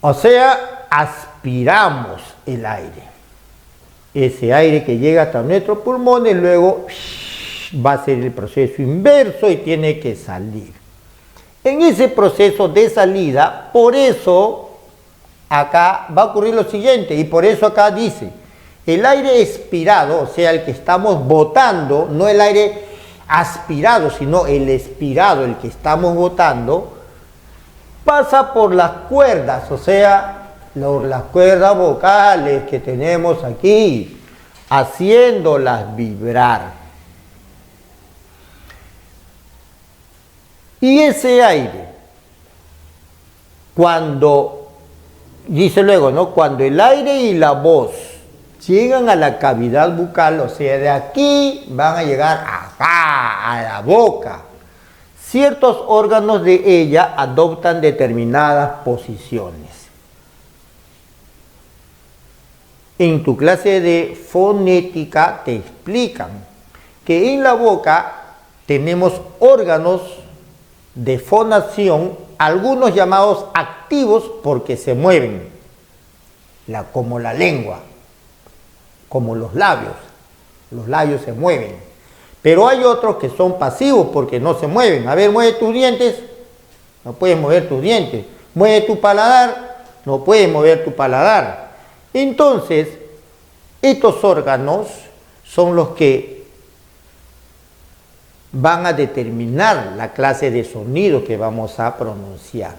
O sea, aspiramos el aire. Ese aire que llega hasta nuestros pulmones, luego va a ser el proceso inverso y tiene que salir. En ese proceso de salida, por eso acá va a ocurrir lo siguiente, y por eso acá dice, el aire expirado, o sea, el que estamos botando, no el aire aspirado, sino el expirado, el que estamos botando, pasa por las cuerdas, o sea, las cuerdas vocales que tenemos aquí, haciéndolas vibrar. Y ese aire, cuando, dice luego, ¿no? Cuando el aire y la voz llegan a la cavidad bucal, o sea, de aquí van a llegar acá, a la boca. Ciertos órganos de ella adoptan determinadas posiciones. En tu clase de fonética te explican que en la boca tenemos órganos de fonación, algunos llamados activos porque se mueven, como la lengua, como los labios se mueven, pero hay otros que son pasivos porque no se mueven. A ver, mueve tus dientes, no puedes mover tus dientes, mueve tu paladar, no puedes mover tu paladar. Entonces, estos órganos son los que van a determinar la clase de sonido que vamos a pronunciar.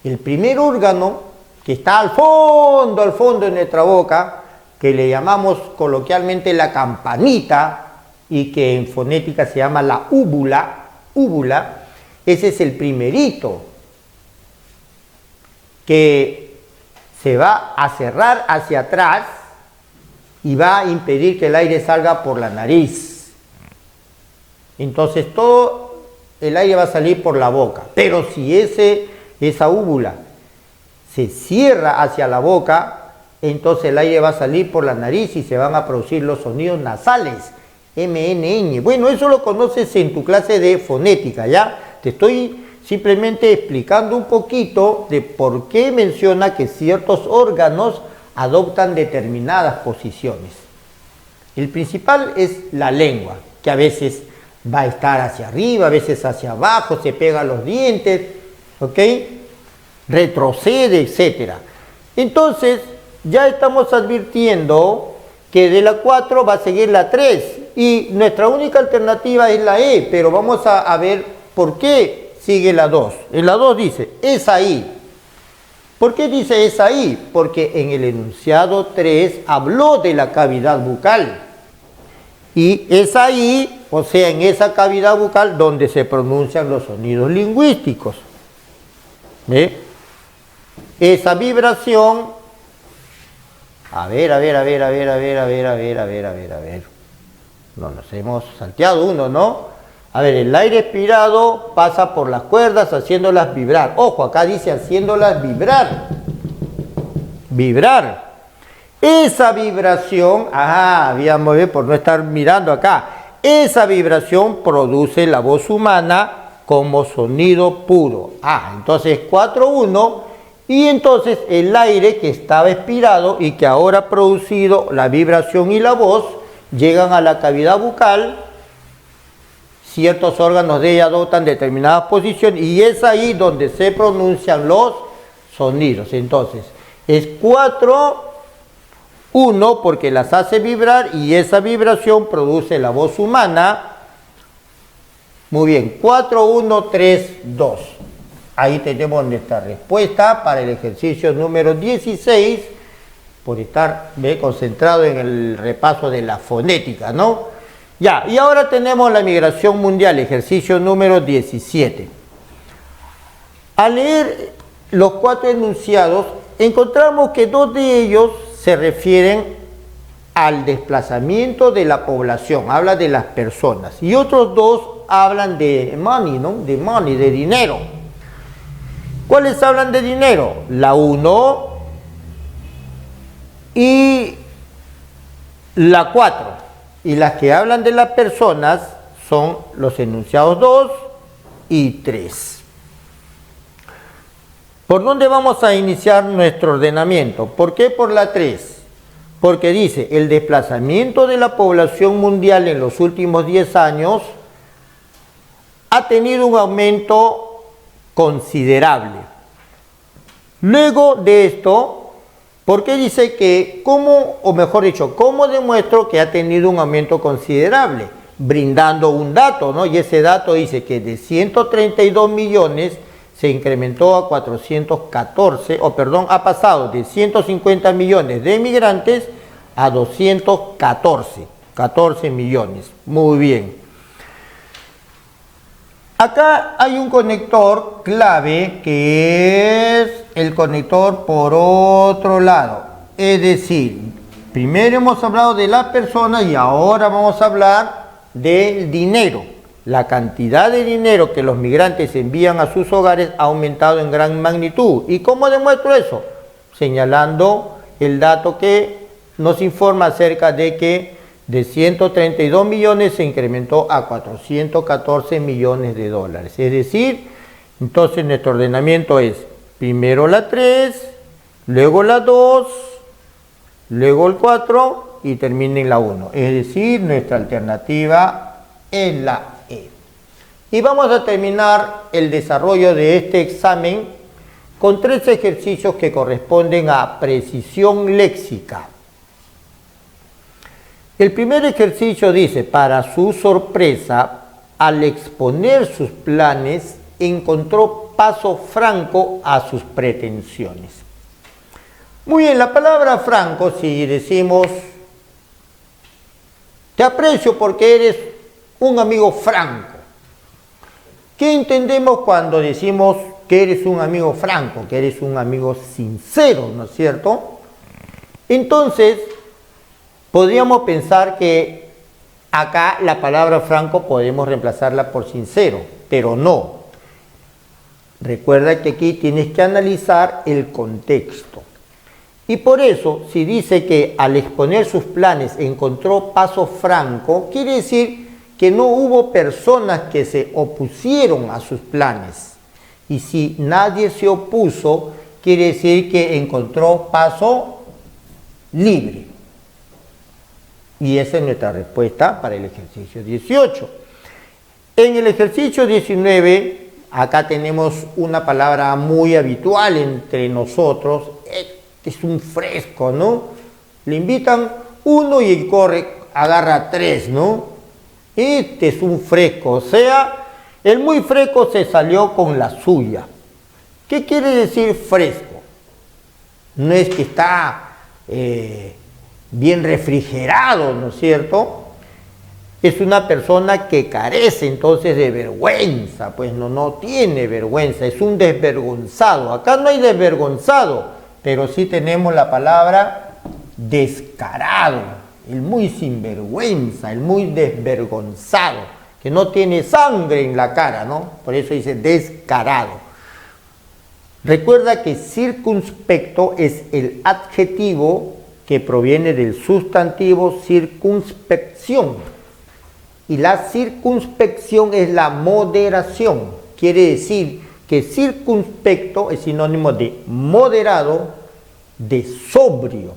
El primer órgano que está al fondo de nuestra boca, que le llamamos coloquialmente la campanita y que en fonética se llama la úvula, ese es el primerito que se va a cerrar hacia atrás y va a impedir que el aire salga por la nariz. Entonces todo el aire va a salir por la boca, pero si esa úvula se cierra hacia la boca, entonces el aire va a salir por la nariz y se van a producir los sonidos nasales, MNN. Bueno, eso lo conoces en tu clase de fonética, ¿ya? Te estoy simplemente explicando un poquito de por qué menciona que ciertos órganos adoptan determinadas posiciones. El principal es la lengua, que a veces va a estar hacia arriba, a veces hacia abajo, se pega a los dientes, ¿ok? Retrocede, etc. Entonces, ya estamos advirtiendo que de la 4 va a seguir la 3 y nuestra única alternativa es la E, pero vamos a ver por qué sigue la 2. En la 2 dice, es ahí. ¿Por qué dice es ahí? Porque en el enunciado 3 habló de la cavidad bucal. Y es ahí, o sea, en esa cavidad bucal donde se pronuncian los sonidos lingüísticos. ¿Ve? Esa vibración, a ver. No, nos hemos salteado uno, ¿no? A ver, el aire expirado pasa por las cuerdas haciéndolas vibrar. Ojo, acá dice haciéndolas vibrar. Vibrar. Esa vibración, habíamos ver por no estar mirando acá, esa vibración produce la voz humana como sonido puro. Entonces 4-1, y entonces el aire que estaba expirado y que ahora ha producido la vibración y la voz, llegan a la cavidad bucal, ciertos órganos de ella adoptan determinadas posiciones y es ahí donde se pronuncian los sonidos. Entonces, es 4-1 porque las hace vibrar y esa vibración produce la voz humana. Muy bien, 4-1-3-2. Ahí tenemos nuestra respuesta para el ejercicio número 16, por estar concentrado en el repaso de la fonética, ¿no? Ya, y ahora tenemos la migración mundial, ejercicio número 17. Al leer los 4 enunciados, encontramos que 2 de ellos se refieren al desplazamiento de la población, habla de las personas, y otros 2 hablan de money, ¿no? De money, de dinero. ¿Cuáles hablan de dinero? La 1 y la 4. Y las que hablan de las personas son los enunciados 2 y 3. ¿Por dónde vamos a iniciar nuestro ordenamiento? ¿Por qué por la 3? Porque dice, el desplazamiento de la población mundial en los últimos 10 años ha tenido un aumento considerable. Luego de esto, ¿por qué dice que, cómo demuestro que ha tenido un aumento considerable? Brindando un dato, ¿no? Y ese dato dice que de 132 millones se incrementó a 414, ha pasado de 150 millones de emigrantes a 14 millones. Muy bien. Acá hay un conector clave que es el conector por otro lado. Es decir, primero hemos hablado de las personas y ahora vamos a hablar del dinero. La cantidad de dinero que los migrantes envían a sus hogares ha aumentado en gran magnitud. ¿Y cómo demuestro eso? Señalando el dato que nos informa acerca de que de 132 millones se incrementó a 414 millones de dólares. Es decir, entonces nuestro ordenamiento es primero la 3, luego la 2, luego el 4 y termina en la 1. Es decir, nuestra alternativa es la E. Y vamos a terminar el desarrollo de este examen con 3 ejercicios que corresponden a precisión léxica. El primer ejercicio dice, para su sorpresa, al exponer sus planes, encontró paso franco a sus pretensiones. Muy bien, la palabra franco, si decimos, te aprecio porque eres un amigo franco. ¿Qué entendemos cuando decimos que eres un amigo franco, que eres un amigo sincero, ¿no es cierto? Entonces, podríamos pensar que acá la palabra franco podemos reemplazarla por sincero, pero no. Recuerda que aquí tienes que analizar el contexto. Y por eso, si dice que al exponer sus planes encontró paso franco, quiere decir que no hubo personas que se opusieron a sus planes. Y si nadie se opuso, quiere decir que encontró paso libre. Y esa es nuestra respuesta para el ejercicio 18. En el ejercicio 19, acá tenemos una palabra muy habitual entre nosotros. Este es un fresco, ¿no? Le invitan uno y él corre, agarra 3, ¿no? Este es un fresco, o sea, el muy fresco se salió con la suya. ¿Qué quiere decir fresco? No es que está bien refrigerado, ¿no es cierto? es una persona que carece entonces de vergüenza, pues no tiene vergüenza, es un desvergonzado. Acá no hay desvergonzado, pero sí tenemos la palabra descarado, el muy sinvergüenza, el muy desvergonzado, que no tiene sangre en la cara, ¿no? Por eso dice descarado. Recuerda que circunspecto es el adjetivo que proviene del sustantivo circunspección. Y la circunspección es la moderación. Quiere decir que circunspecto es sinónimo de moderado, de sobrio.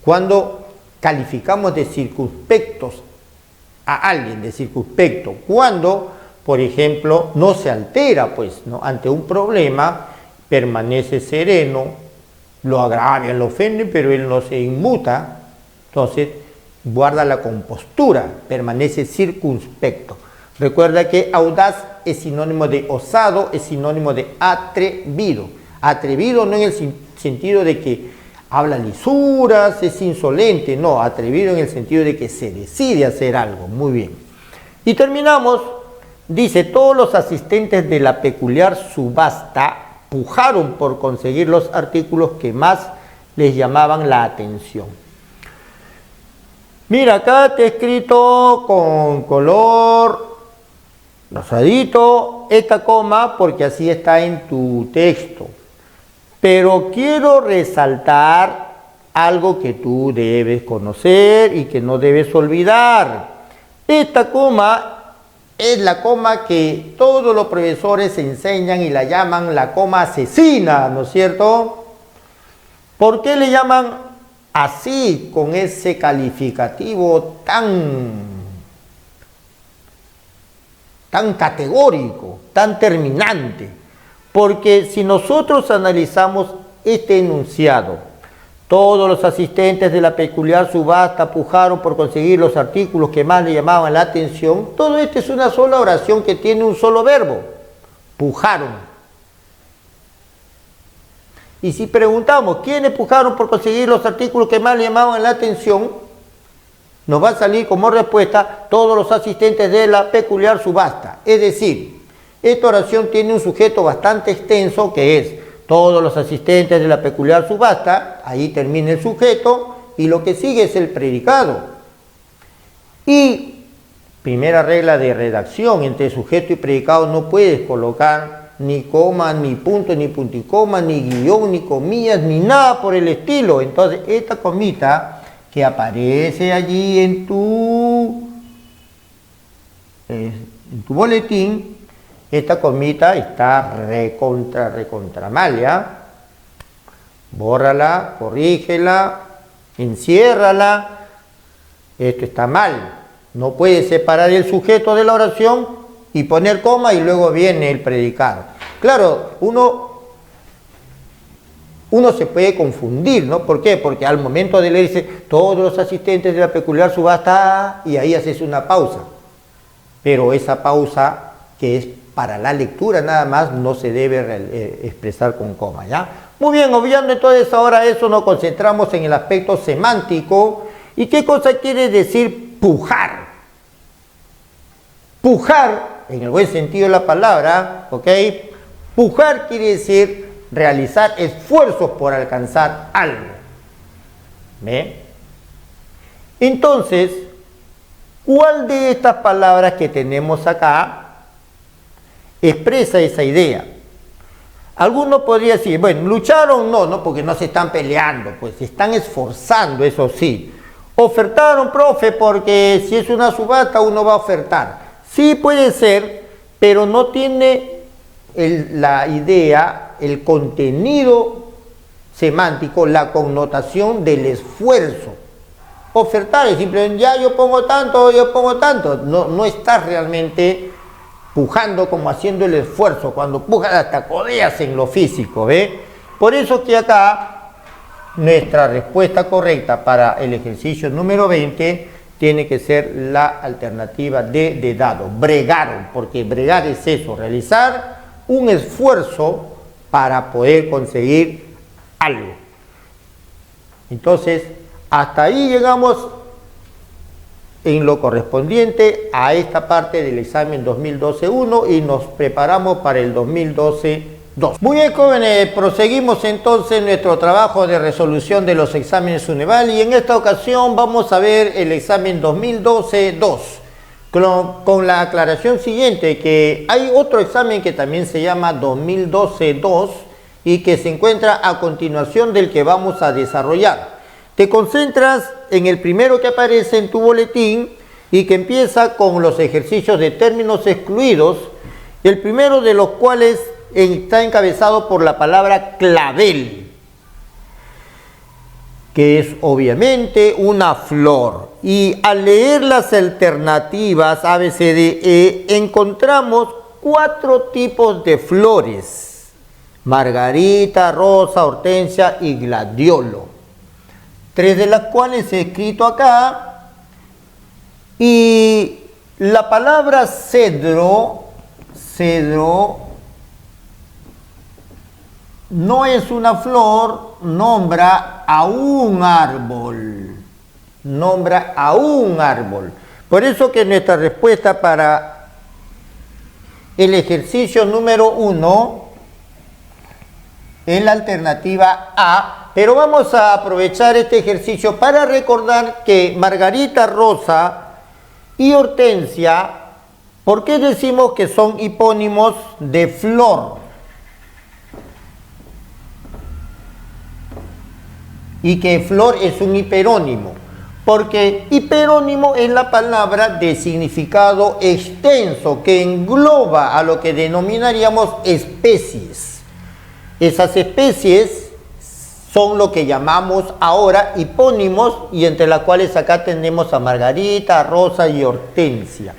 Cuando calificamos de circunspectos a alguien, de circunspecto, cuando, por ejemplo, no se altera, pues, ¿no? Ante un problema, permanece sereno, lo agravian, lo ofenden, pero él no se inmuta, entonces guarda la compostura, permanece circunspecto. Recuerda que audaz es sinónimo de osado, es sinónimo de atrevido. Atrevido no en el sentido de que habla lisuras, es insolente, no, atrevido en el sentido de que se decide hacer algo. Muy bien. Y terminamos, dice, todos los asistentes de la peculiar subasta pujaron por conseguir los artículos que más les llamaban la atención. Mira, acá te he escrito con color rosadito esta coma porque así está en tu texto. Pero quiero resaltar algo que tú debes conocer y que no debes olvidar. Esta coma es la coma que todos los profesores enseñan y la llaman la coma asesina, ¿no es cierto? ¿Por qué le llaman así, con ese calificativo tan categórico, tan terminante? Porque si nosotros analizamos este enunciado, todos los asistentes de la peculiar subasta pujaron por conseguir los artículos que más le llamaban la atención, todo esto es una sola oración que tiene un solo verbo, pujaron. Y si preguntamos, ¿quiénes pujaron por conseguir los artículos que más le llamaban la atención? Nos va a salir como respuesta todos los asistentes de la peculiar subasta. Es decir, esta oración tiene un sujeto bastante extenso que es todos los asistentes de la peculiar subasta, ahí termina el sujeto y lo que sigue es el predicado. Y primera regla de redacción, entre sujeto y predicado no puedes colocar ni coma, ni punto, ni punticoma, ni guión, ni comillas, ni nada por el estilo. Entonces, esta comita que aparece allí en tu boletín, esta comita está recontra mal, ¿ya? Bórrala, corrígela, enciérrala. Esto está mal. No puedes separar el sujeto de la oración y poner coma y luego viene el predicado. Claro, uno se puede confundir, ¿no? ¿Por qué? Porque al momento de leerse todos los asistentes de la peculiar subasta, y ahí haces una pausa. Pero esa pausa, que es para la lectura nada más, no se debe expresar con coma, ¿ya? Muy bien, obviando entonces ahora eso, nos concentramos en el aspecto semántico. ¿Y qué cosa quiere decir pujar? Pujar, en el buen sentido de la palabra, ¿ok? Pujar quiere decir realizar esfuerzos por alcanzar algo. ¿Ve? Entonces, ¿cuál de estas palabras que tenemos acá expresa esa idea? Alguno podría decir, bueno, lucharon no, porque no se están peleando, pues se están esforzando, eso sí. Ofertaron, profe, porque si es una subasta uno va a ofertar. Sí puede ser, pero no tiene la idea, el contenido semántico, la connotación del esfuerzo. Ofertar es simplemente, ya yo pongo tanto. No estás realmente pujando como haciendo el esfuerzo. Cuando pujas hasta codeas en lo físico, ¿ve? Por eso que acá nuestra respuesta correcta para el ejercicio número 20 tiene que ser la alternativa de dado. Bregaron, porque bregar es eso, realizar un esfuerzo para poder conseguir algo. Entonces, hasta ahí llegamos en lo correspondiente a esta parte del examen 2012-1 y nos preparamos para el 2012-2. Muy bien, jóvenes, proseguimos entonces nuestro trabajo de resolución de los exámenes UNEVAL y en esta ocasión vamos a ver el examen 2012-2 con la aclaración siguiente, que hay otro examen que también se llama 2012-2 y que se encuentra a continuación del que vamos a desarrollar. Te concentras en el primero que aparece en tu boletín y que empieza con los ejercicios de términos excluidos, el primero de los cuales está encabezado por la palabra clavel, que es obviamente una flor. Y al leer las alternativas A, B, C, D, E, encontramos 4 tipos de flores: margarita, rosa, hortensia y gladiolo. 3 de las cuales he escrito acá, y la palabra cedro no es una flor, nombra a un árbol, Por eso que nuestra respuesta para el ejercicio número 1 es la alternativa A. Pero vamos a aprovechar este ejercicio para recordar que margarita, rosa y hortensia, ¿por qué decimos que son hipónimos de flor? Y que flor es un hiperónimo, porque hiperónimo es la palabra de significado extenso que engloba a lo que denominaríamos especies. Esas especies son lo que llamamos ahora hipónimos y entre las cuales acá tenemos a margarita, rosa y hortensia.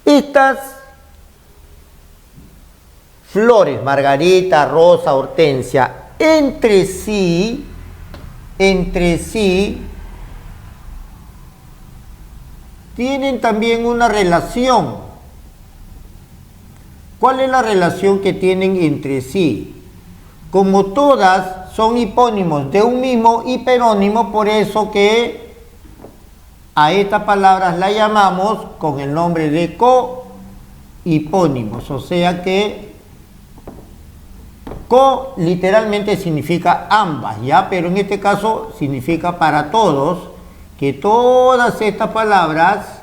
Estas flores, margarita, rosa, hortensia, entre sí tienen también una relación. ¿Cuál es la relación que tienen entre sí? Como todas son hipónimos de un mismo hiperónimo, por eso que a estas palabras la llamamos con el nombre de cohipónimos. O sea que co literalmente significa ambas, ¿ya? Pero en este caso significa para todos, que todas estas palabras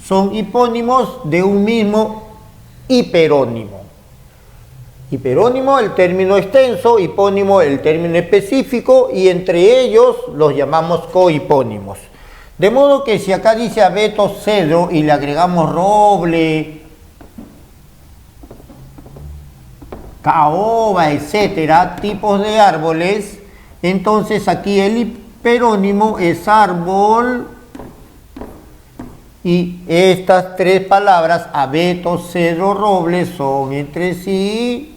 son hipónimos de un mismo hiperónimo. Hiperónimo, el término extenso; hipónimo, el término específico, y entre ellos los llamamos cohipónimos. De modo que si acá dice abeto, cedro y le agregamos roble, caoba, etcétera, tipos de árboles, entonces aquí el hiperónimo es árbol, y estas 3 palabras, abeto, cedro, roble, son entre sí,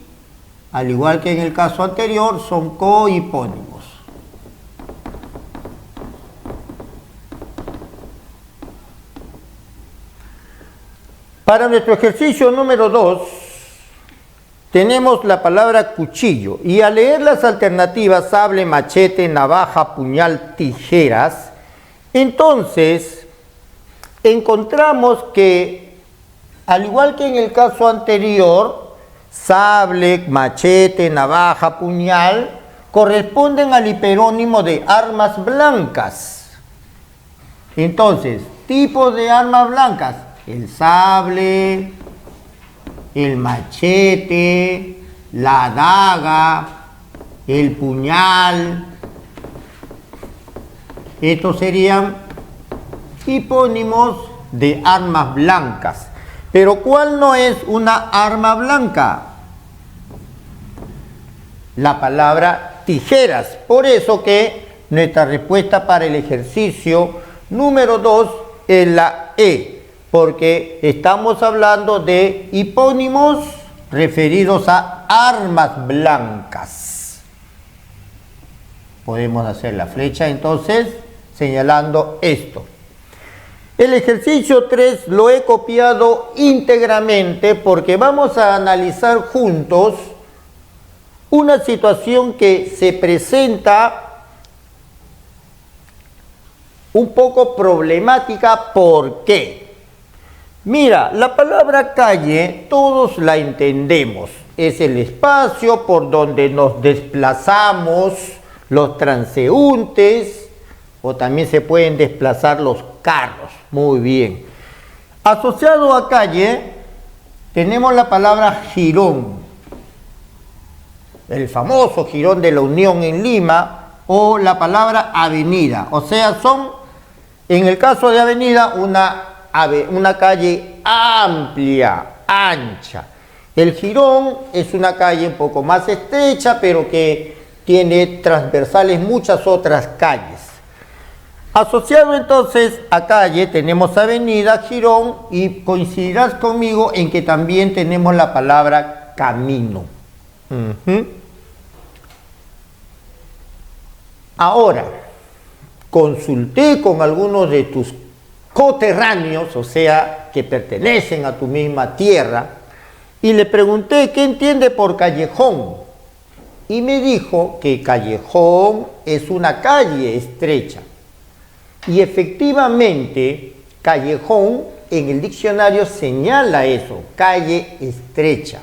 al igual que en el caso anterior, son cohipónimos. Para nuestro ejercicio número 2, tenemos la palabra cuchillo, y al leer las alternativas sable, machete, navaja, puñal, tijeras, entonces encontramos que, al igual que en el caso anterior, sable, machete, navaja, puñal, corresponden al hiperónimo de armas blancas. Entonces, tipos de armas blancas: el sable, el machete, la daga, el puñal. Estos serían hipónimos de armas blancas. Pero ¿cuál no es una arma blanca? La palabra tijeras. Por eso que nuestra respuesta para el ejercicio número 2 es la E, porque estamos hablando de hipónimos referidos a armas blancas. Podemos hacer la flecha entonces señalando esto. El ejercicio 3 lo he copiado íntegramente porque vamos a analizar juntos una situación que se presenta un poco problemática. ¿Por qué? Mira, la palabra calle todos la entendemos. Es el espacio por donde nos desplazamos los transeúntes, o también se pueden desplazar los carros. Muy bien. Asociado a calle tenemos la palabra jirón, el famoso jirón de la Unión en Lima, o la palabra avenida. O sea, son, en el caso de avenida, una calle amplia, ancha. El jirón es una calle un poco más estrecha, pero que tiene transversales muchas otras calles. Asociado entonces a calle tenemos avenida, jirón, y coincidirás conmigo en que también tenemos la palabra camino. Ahora, consulté con algunos de tus coterráneos, o sea, que pertenecen a tu misma tierra, y le pregunté qué entiende por callejón. Y me dijo que callejón es una calle estrecha. Y efectivamente, callejón en el diccionario señala eso, calle estrecha.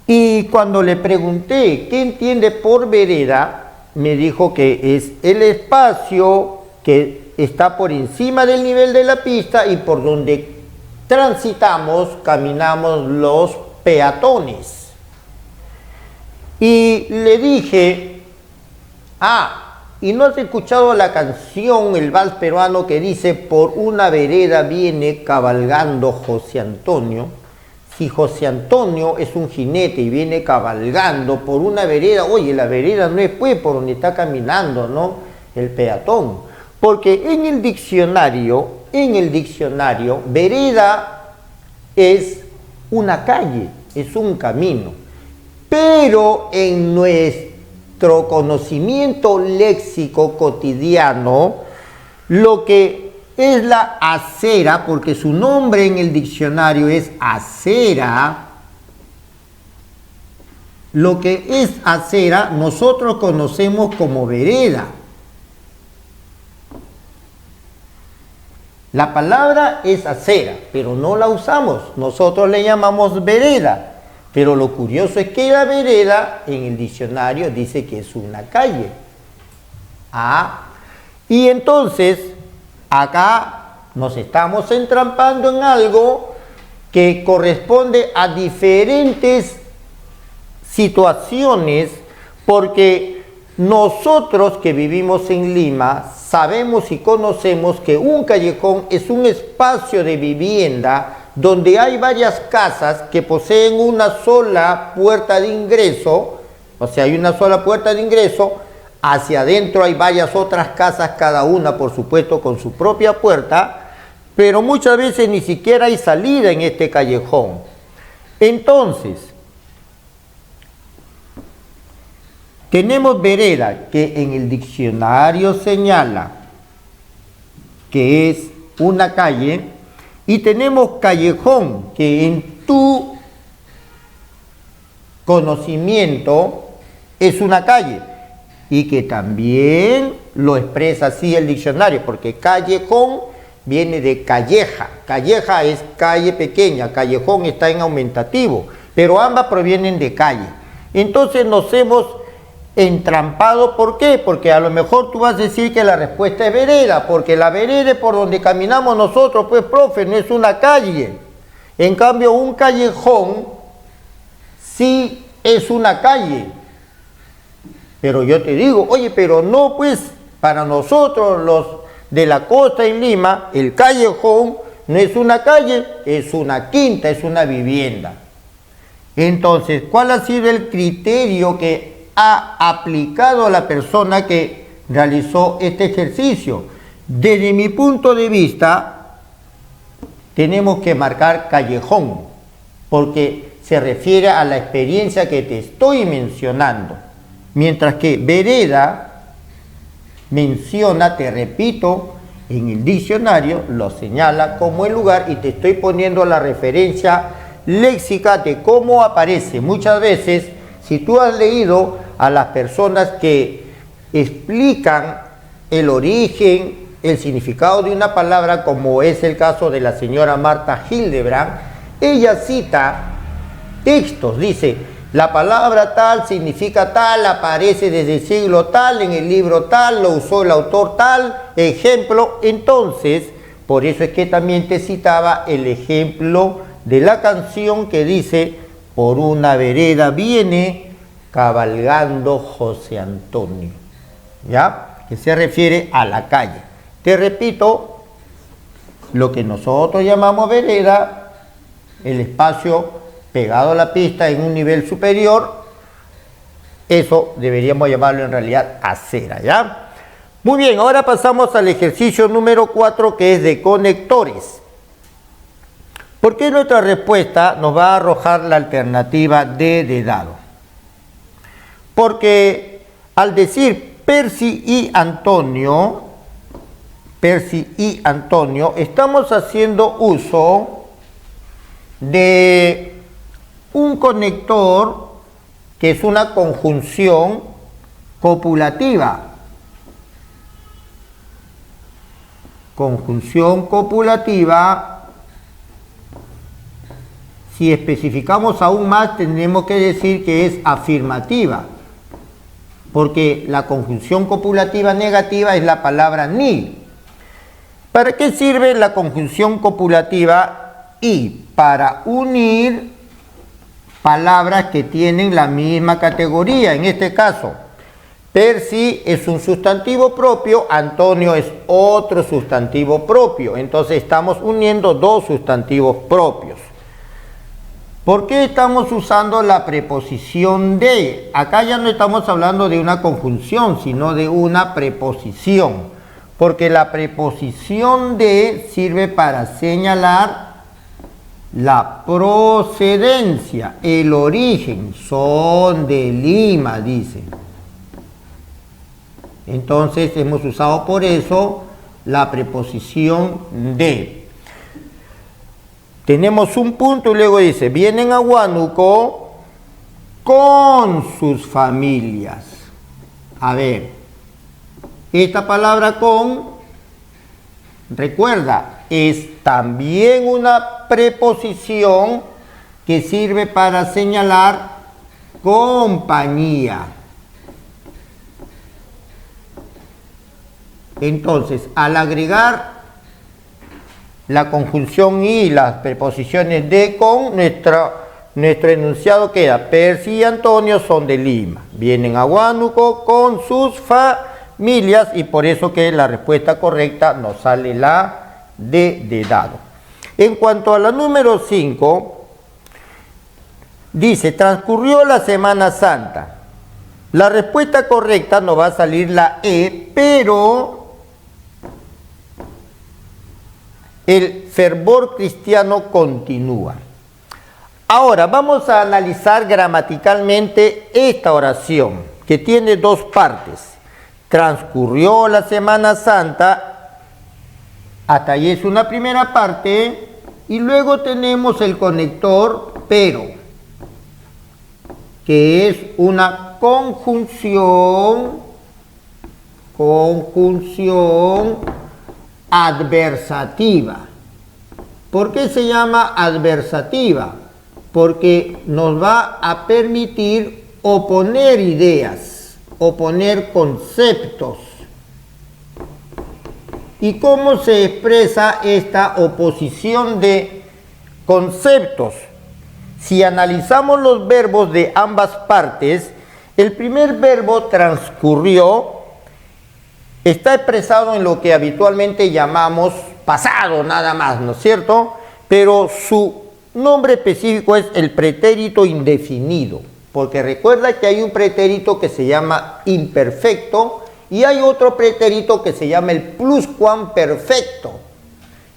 Y cuando le pregunté qué entiende por vereda, me dijo que es el espacio que está por encima del nivel de la pista y por donde transitamos, caminamos los peatones. Y le dije, ¿y no has escuchado la canción, el vals peruano que dice por una vereda viene cabalgando José Antonio? Si José Antonio es un jinete y viene cabalgando por una vereda, oye, la vereda no es pues por donde está caminando, ¿no? El peatón. Porque en el diccionario, vereda es una calle, es un camino. Pero en nuestro conocimiento léxico cotidiano, lo que es la acera, porque su nombre en el diccionario es acera, lo que es acera nosotros conocemos como vereda. La palabra es acera, pero no la usamos, nosotros le llamamos vereda. Pero lo curioso es que la vereda en el diccionario dice que es una calle. Y entonces acá nos estamos entrampando en algo que corresponde a diferentes situaciones, porque nosotros que vivimos en Lima sabemos y conocemos que un callejón es un espacio de vivienda donde hay varias casas que poseen una sola puerta de ingreso, o sea, hay una sola puerta de ingreso, hacia adentro hay varias otras casas, cada una por supuesto con su propia puerta, pero muchas veces ni siquiera hay salida en este callejón. Entonces, tenemos vereda, que en el diccionario señala que es una calle, y tenemos callejón, que en tu conocimiento es una calle, y que también lo expresa así el diccionario, porque callejón viene de calleja. Calleja es calle pequeña, callejón está en aumentativo, pero ambas provienen de calle. Entonces nos hemos entrampado. ¿Por qué? Porque a lo mejor tú vas a decir que la respuesta es vereda, porque la vereda es por donde caminamos nosotros, pues profe, no es una calle. En cambio, un callejón sí es una calle. Pero yo te digo, oye, pero no, pues para nosotros los de la costa en Lima, el callejón no es una calle, es una quinta, es una vivienda. Entonces, ¿cuál ha sido el criterio que ha aplicado la persona que realizó este ejercicio? Desde mi punto de vista, tenemos que marcar callejón, porque se refiere a la experiencia que te estoy mencionando, mientras que vereda menciona, te repito, en el diccionario lo señala como el lugar, y te estoy poniendo la referencia léxica de cómo aparece muchas veces. Si tú has leído a las personas que explican el origen, el significado de una palabra, como es el caso de la señora Marta Hildebrand. Ella cita textos, dice, la palabra tal significa tal, aparece desde el siglo tal, en el libro tal, lo usó el autor tal, ejemplo. Entonces, por eso es que también te citaba el ejemplo de la canción que dice, por una vereda viene cabalgando José Antonio, ¿ya? Que se refiere a la calle. Te repito, lo que nosotros llamamos vereda, el espacio pegado a la pista en un nivel superior, eso deberíamos llamarlo en realidad acera, ¿ya? Muy bien, ahora pasamos al ejercicio número 4, que es de conectores. ¿Por qué nuestra respuesta nos va a arrojar la alternativa D de dado? Porque al decir Percy y Antonio, estamos haciendo uso de un conector que es una conjunción copulativa. Conjunción copulativa, si especificamos aún más, tendremos que decir que es afirmativa, porque la conjunción copulativa negativa es la palabra ni. ¿Para qué sirve la conjunción copulativa? Y para unir palabras que tienen la misma categoría. En este caso, Percy es un sustantivo propio, Antonio es otro sustantivo propio. Entonces estamos uniendo dos sustantivos propios. ¿Por qué estamos usando la preposición de? Acá ya no estamos hablando de una conjunción, sino de una preposición. Porque la preposición de sirve para señalar la procedencia, el origen. Son de Lima, dice. Entonces hemos usado por eso la preposición de. Tenemos un punto y luego dice, vienen a Huánuco con sus familias. A ver, esta palabra con, recuerda, es también una preposición que sirve para señalar compañía. Entonces, al agregar la conjunción y las preposiciones de con, nuestro enunciado queda, Percy y Antonio son de Lima, vienen a Huánuco con sus familias, y por eso que la respuesta correcta nos sale la D de dado. En cuanto a la número 5, dice, transcurrió la Semana Santa. La respuesta correcta nos va a salir la E, pero el fervor cristiano continúa. Ahora vamos a analizar gramaticalmente esta oración, que tiene dos partes. Transcurrió la Semana Santa, hasta ahí es una primera parte, y luego tenemos el conector pero, que es una conjunción adversativa. ¿Por qué se llama adversativa? Porque nos va a permitir oponer ideas, oponer conceptos. ¿Y cómo se expresa esta oposición de conceptos? Si analizamos los verbos de ambas partes, el primer verbo transcurrió está expresado en lo que habitualmente llamamos pasado nada más, ¿no es cierto? Pero su nombre específico es el pretérito indefinido, porque recuerda que hay un pretérito que se llama imperfecto y hay otro pretérito que se llama el pluscuamperfecto.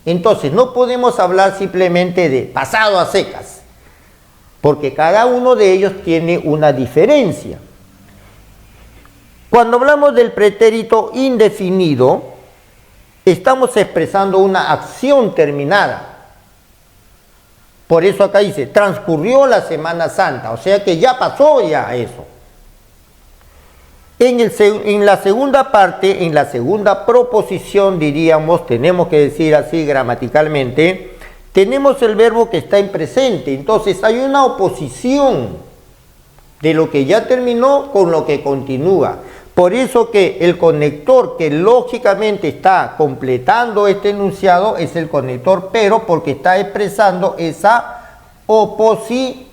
Entonces no podemos hablar simplemente de pasado a secas, porque cada uno de ellos tiene una diferencia. Cuando hablamos del pretérito indefinido, estamos expresando una acción terminada. Por eso acá dice, transcurrió la Semana Santa, o sea que ya pasó ya eso. En la segunda parte, en la segunda proposición, diríamos, tenemos que decir así gramaticalmente, tenemos el verbo que está en presente. Entonces hay una oposición de lo que ya terminó con lo que continúa. Por eso que el conector que lógicamente está completando este enunciado es el conector pero, porque está expresando esa oposición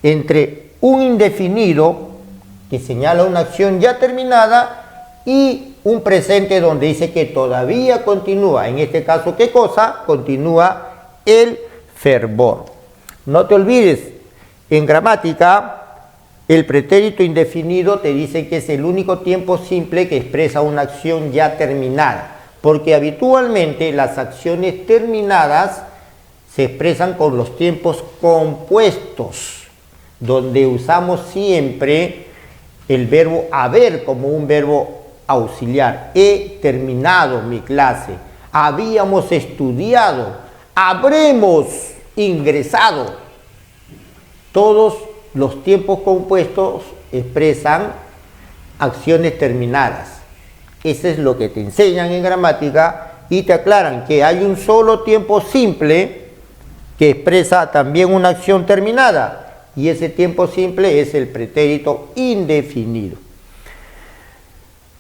entre un indefinido que señala una acción ya terminada y un presente donde dice que todavía continúa. En este caso, ¿qué cosa? Continúa el fervor. No te olvides, en gramática, el pretérito indefinido te dice que es el único tiempo simple que expresa una acción ya terminada, porque habitualmente las acciones terminadas se expresan con los tiempos compuestos, donde usamos siempre el verbo haber como un verbo auxiliar. He terminado mi clase, habíamos estudiado, habremos ingresado. Todos los tiempos compuestos expresan acciones terminadas. Eso es lo que te enseñan en gramática y te aclaran que hay un solo tiempo simple que expresa también una acción terminada. Y ese tiempo simple es el pretérito indefinido.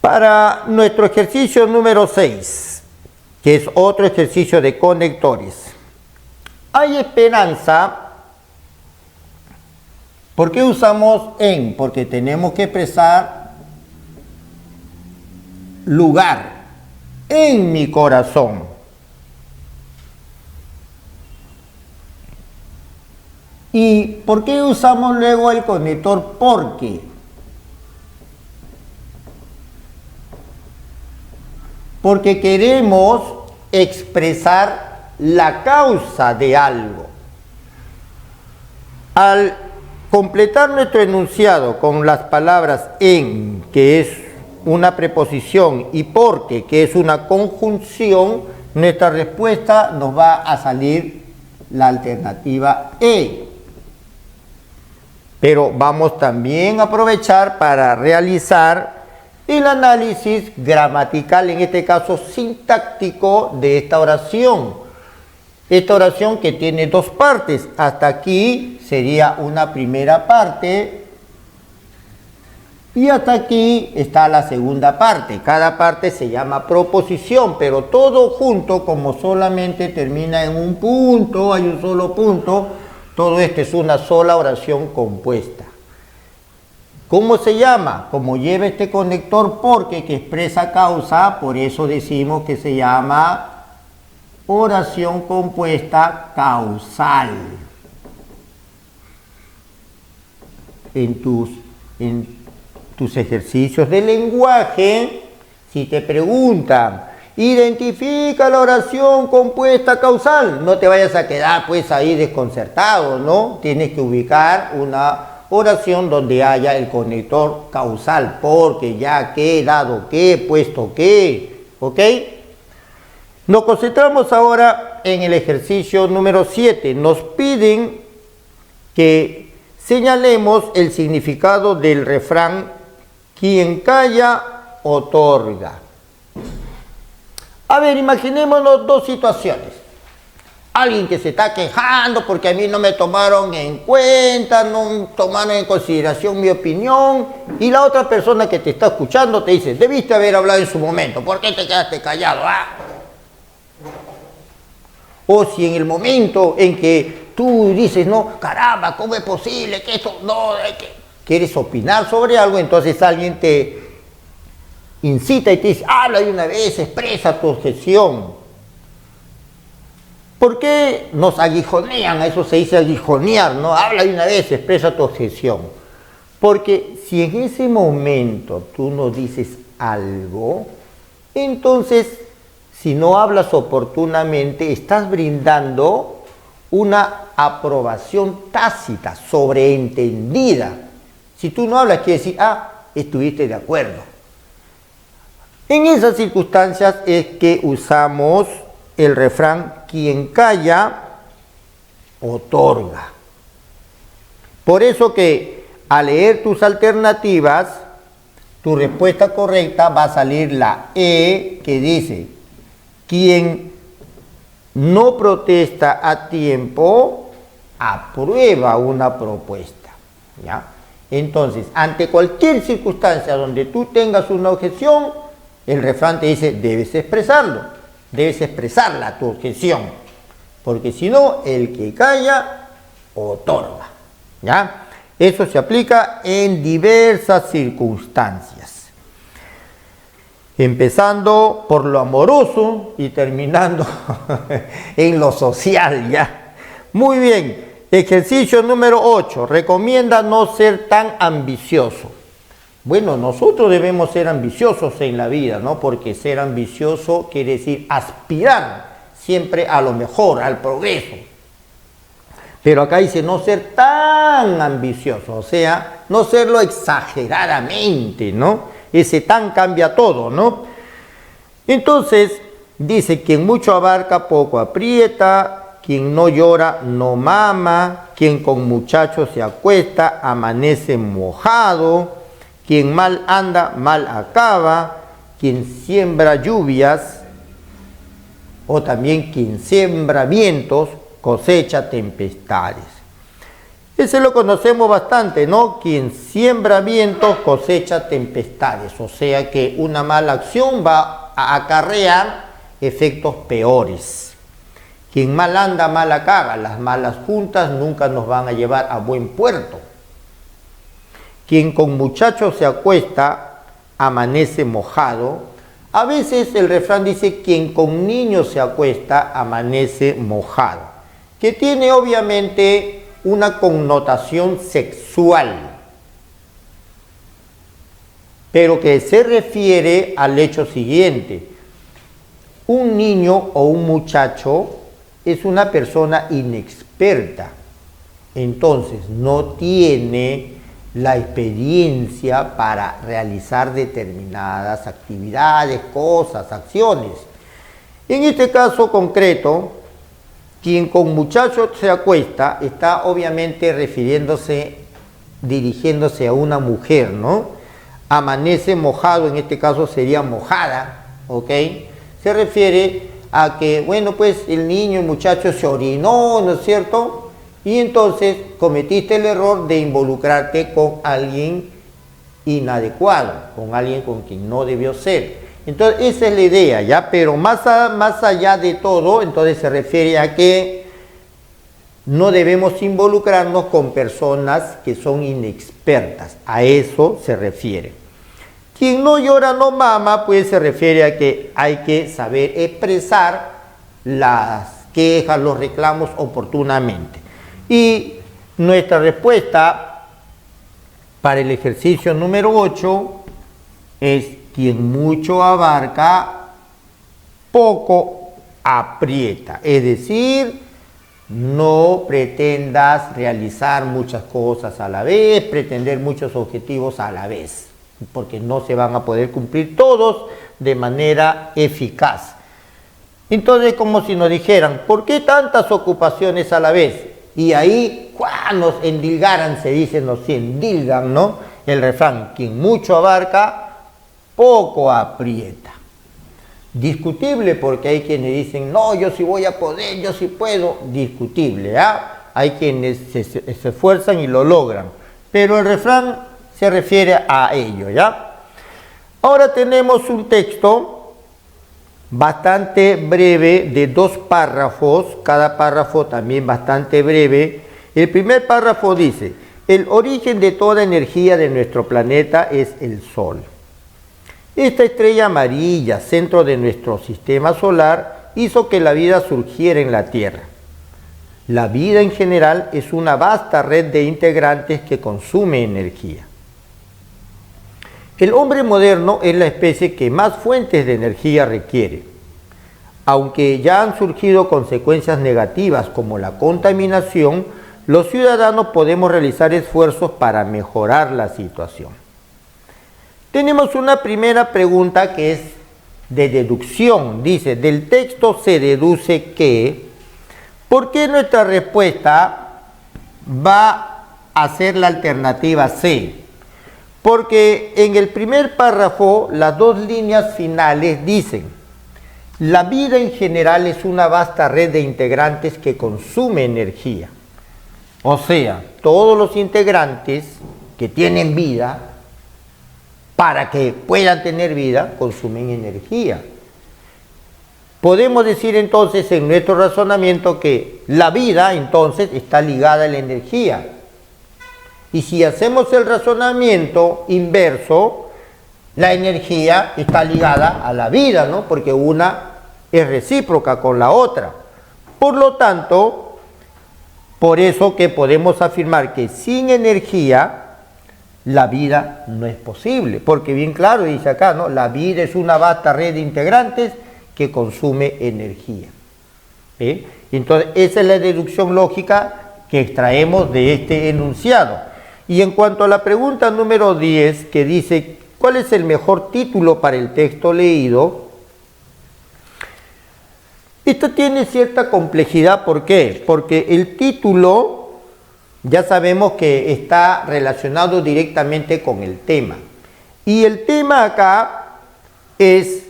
Para nuestro ejercicio número 6, que es otro ejercicio de conectores, hay esperanza. ¿Por qué usamos en? Porque tenemos que expresar lugar en mi corazón. ¿Y por qué usamos luego el conector porque? Porque queremos expresar la causa de algo. Al completar nuestro enunciado con las palabras en, que es una preposición, y porque, que es una conjunción, nuestra respuesta nos va a salir la alternativa E. Pero vamos también a aprovechar para realizar el análisis gramatical, en este caso sintáctico, de esta oración. Esta oración que tiene dos partes. Hasta aquí sería una primera parte y hasta aquí está la segunda parte. Cada parte se llama proposición, pero todo junto, como solamente termina en un punto, hay un solo punto, todo esto es una sola oración compuesta. ¿Cómo se llama? Como lleva este conector porque, que expresa causa, por eso decimos que se llama oración compuesta causal. En tus ejercicios de lenguaje, si te preguntan, identifica la oración compuesta causal, no te vayas a quedar pues ahí desconcertado, ¿no? Tienes que ubicar una oración donde haya el conector causal, porque, ya que, dado que, puesto que, ¿ok? Nos concentramos ahora en el ejercicio número 7. Nos piden que señalemos el significado del refrán: quien calla, otorga. A ver, imaginémonos dos situaciones. Alguien que se está quejando porque a mí no me tomaron en cuenta, no tomaron en consideración mi opinión, y la otra persona que te está escuchando te dice: debiste haber hablado en su momento, ¿por qué te quedaste callado? O si en el momento en que tú dices, no, caramba, ¿cómo es posible que esto no? Quieres opinar sobre algo, entonces alguien te incita y te dice: habla de una vez, expresa tu objeción. ¿Por qué nos aguijonean? A eso se dice aguijonear, ¿no? Habla de una vez, expresa tu objeción. Porque si en ese momento tú no dices algo, entonces, si no hablas oportunamente, estás brindando una aprobación tácita, sobreentendida. Si tú no hablas, quiere decir: estuviste de acuerdo. En esas circunstancias es que usamos el refrán: quien calla, otorga. Por eso que Al leer tus alternativas, tu respuesta correcta va a salir la E, que dice, quien no protesta a tiempo, aprueba una propuesta, ¿ya? Entonces, ante cualquier circunstancia donde tú tengas una objeción, el refrán te dice, debes expresarlo, debes expresarla, tu objeción, porque si no, el que calla, otorga, ¿ya? Eso se aplica en diversas circunstancias, empezando por lo amoroso y terminando en lo social, ¿ya? Muy bien, ejercicio número 8, recomienda no ser tan ambicioso. Bueno, nosotros debemos ser ambiciosos en la vida, ¿no? Porque ser ambicioso quiere decir aspirar siempre a lo mejor, al progreso. Pero acá dice no ser tan ambicioso, o sea, no serlo exageradamente, ¿no? Ese tan cambia todo, ¿no? Entonces, dice, quien mucho abarca, poco aprieta, quien no llora, no mama, quien con muchachos se acuesta, amanece mojado, quien mal anda, mal acaba, quien siembra lluvias, o también quien siembra vientos, cosecha tempestades. Ese lo conocemos bastante, ¿no? Quien siembra vientos cosecha tempestades, o sea que una mala acción va a acarrear efectos peores. Quien mal anda, mal acaba, las malas juntas nunca nos van a llevar a buen puerto. Quien con muchachos se acuesta, amanece mojado. A veces el refrán dice, quien con niños se acuesta, amanece mojado, que tiene obviamente una connotación sexual, pero que se refiere al hecho siguiente. Un niño o un muchacho es una persona inexperta, entonces no tiene la experiencia para realizar determinadas actividades, cosas, acciones. En este caso concreto, quien con muchachos se acuesta está obviamente dirigiéndose a una mujer, ¿no? Amanece mojado, en este caso sería mojada, ¿ok? Se refiere a que, bueno, pues el niño, el muchacho se orinó, ¿no es cierto? Y entonces cometiste el error de involucrarte con alguien inadecuado, con alguien con quien no debió ser. Entonces esa es la idea, ¿ya? Pero más allá de todo, entonces se refiere a que no debemos involucrarnos con personas que son inexpertas. A eso se refiere. Quien no llora no mama, pues se refiere a que hay que saber expresar las quejas, los reclamos oportunamente. Y nuestra respuesta para el ejercicio número 8 es: quien mucho abarca, poco aprieta. Es decir, no pretendas realizar muchas cosas a la vez, pretender muchos objetivos a la vez, porque no se van a poder cumplir todos de manera eficaz. Entonces, como si nos dijeran, ¿por qué tantas ocupaciones a la vez? Y ahí, nos endilgaran, se dice, nos endilgan, ¿no? El refrán, quien mucho abarca, poco aprieta. Discutible, porque hay quienes dicen, no, yo sí voy a poder, yo sí puedo. Discutible, ¿ah? Hay quienes se esfuerzan y lo logran, pero el refrán se refiere a ello, ¿ya? Ahora tenemos un texto bastante breve de 2 párrafos, cada párrafo también bastante breve. El primer párrafo dice: el origen de toda energía de nuestro planeta es el Sol. Esta estrella amarilla, centro de nuestro sistema solar, hizo que la vida surgiera en la Tierra. La vida en general es una vasta red de integrantes que consume energía. El hombre moderno es la especie que más fuentes de energía requiere. Aunque ya han surgido consecuencias negativas como la contaminación, los ciudadanos podemos realizar esfuerzos para mejorar la situación. Tenemos una primera pregunta que es de deducción. Dice, del texto se deduce que, ¿por qué nuestra respuesta va hacer la alternativa C, porque en el primer párrafo las dos líneas finales dicen: la vida en general es una vasta red de integrantes que consume energía. O sea, todos los integrantes que tienen vida, para que puedan tener vida, consumen energía. Podemos decir entonces en nuestro razonamiento que la vida entonces está ligada a la energía. Y si hacemos el razonamiento inverso, la energía está ligada a la vida, ¿no? Porque una es recíproca con la otra. Por lo tanto, por eso que podemos afirmar que sin energía la vida no es posible, porque bien claro dice acá, ¿no? La vida es una vasta red de integrantes que consume energía. Entonces, esa es la deducción lógica que extraemos de este enunciado. Y en cuanto a la pregunta número 10, que dice, ¿cuál es el mejor título para el texto leído? Esto tiene cierta complejidad. ¿Por qué? Porque el título ya sabemos que está relacionado directamente con el tema. Y el tema acá es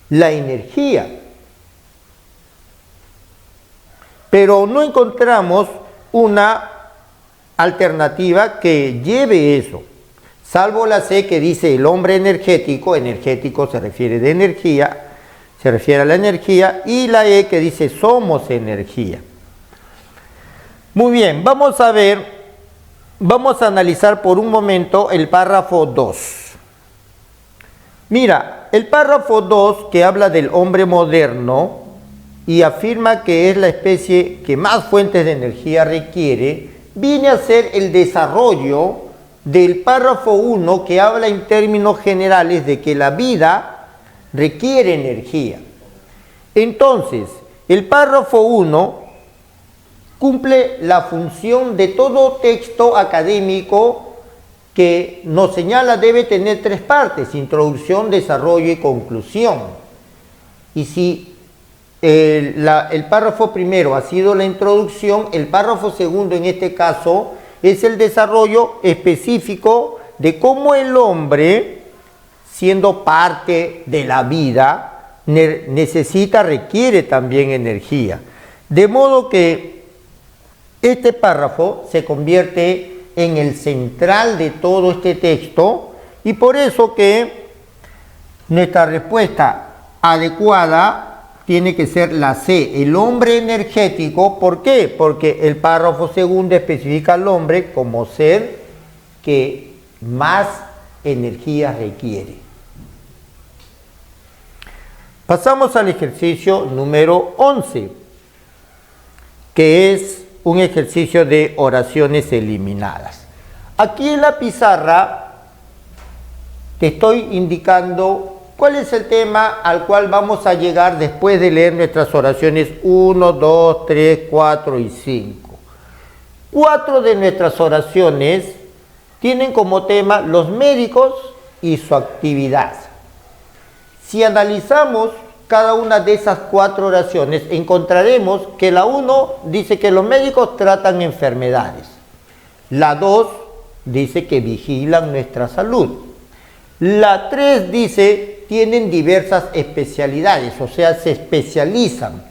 la energía. Pero no encontramos una alternativa que lleve eso, salvo la C que dice el hombre energético. Energético se refiere de energía, se refiere a la energía, y la E que dice somos energía. Muy bien, vamos a ver, vamos a analizar por un momento el párrafo 2. Mira, el párrafo 2 que habla del hombre moderno y afirma que es la especie que más fuentes de energía requiere, viene a ser el desarrollo del párrafo 1 que habla en términos generales de que la vida requiere energía. Entonces, el párrafo 1 cumple la función de todo texto académico que nos señala debe tener tres partes: introducción, desarrollo y conclusión. Y si el párrafo primero ha sido la introducción, el párrafo segundo en este caso es el desarrollo específico de cómo el hombre, siendo parte de la vida, requiere también energía. De modo que este párrafo se convierte en el central de todo este texto, y por eso que nuestra respuesta adecuada tiene que ser la C, el hombre energético. ¿Por qué? Porque el párrafo segundo especifica al hombre como ser que más energía requiere. Pasamos al ejercicio número 11, que es un ejercicio de oraciones eliminadas. Aquí en la pizarra te estoy indicando cuál es el tema al cual vamos a llegar después de leer nuestras oraciones 1, 2, 3, 4 y 5. 4 de nuestras oraciones tienen como tema los médicos y su actividad. Si analizamos cada una de esas 4 oraciones, encontraremos que la 1 dice que los médicos tratan enfermedades. La 2 dice que vigilan nuestra salud. La 3 dice tienen diversas especialidades, o sea, se especializan.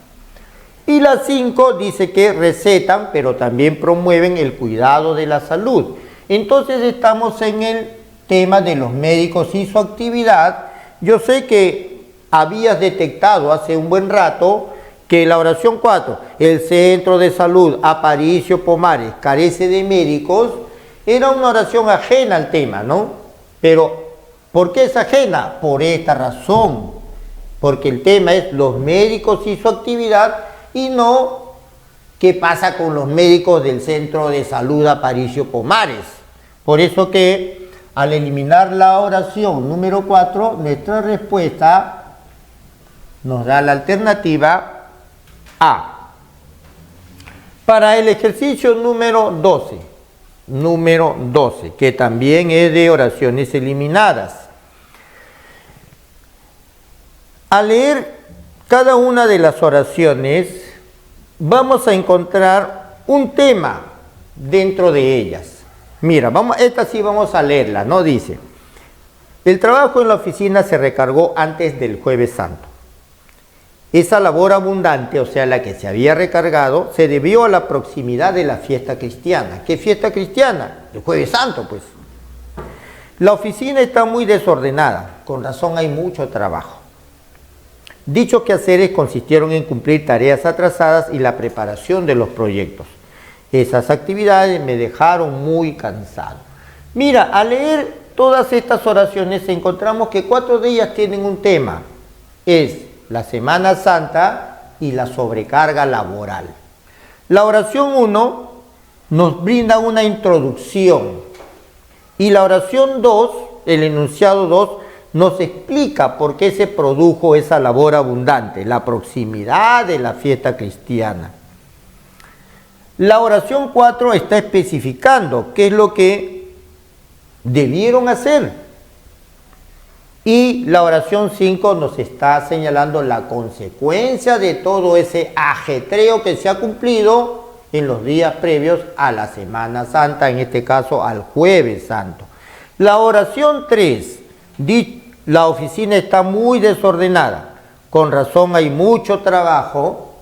Y la 5 dice que recetan, pero también promueven el cuidado de la salud. Entonces estamos en el tema de los médicos y su actividad. Yo sé que habías detectado hace un buen rato que la oración 4, el centro de salud Aparicio Pomares carece de médicos, era una oración ajena al tema, ¿no? Pero, ¿por qué es ajena? Por esta razón, porque el tema es los médicos y su actividad, y no qué pasa con los médicos del centro de salud Aparicio Pomares. Por eso que al eliminar la oración número 4, nuestra respuesta nos da la alternativa A. Para el ejercicio número 12, que también es de oraciones eliminadas. Al leer cada una de las oraciones, vamos a encontrar un tema dentro de ellas. Mira, esta sí vamos a leerla, ¿no? Dice, el trabajo en la oficina se recargó antes del Jueves Santo. Esa labor abundante, o sea, la que se había recargado, se debió a la proximidad de la fiesta cristiana. ¿Qué fiesta cristiana? El Jueves Santo, pues. La oficina está muy desordenada, con razón hay mucho trabajo. Dichos quehaceres consistieron en cumplir tareas atrasadas y la preparación de los proyectos. Esas actividades me dejaron muy cansado. Mira, al leer todas estas oraciones encontramos que 4 de ellas tienen un tema. Es la Semana Santa y la sobrecarga laboral. La oración 1 nos brinda una introducción y la oración 2, el enunciado 2, nos explica por qué se produjo esa labor abundante, la proximidad de la fiesta cristiana. La oración 4 está especificando qué es lo que debieron hacer. Y la oración 5 nos está señalando la consecuencia de todo ese ajetreo que se ha cumplido en los días previos a la Semana Santa, en este caso al Jueves Santo. La oración 3, la oficina está muy desordenada, con razón hay mucho trabajo,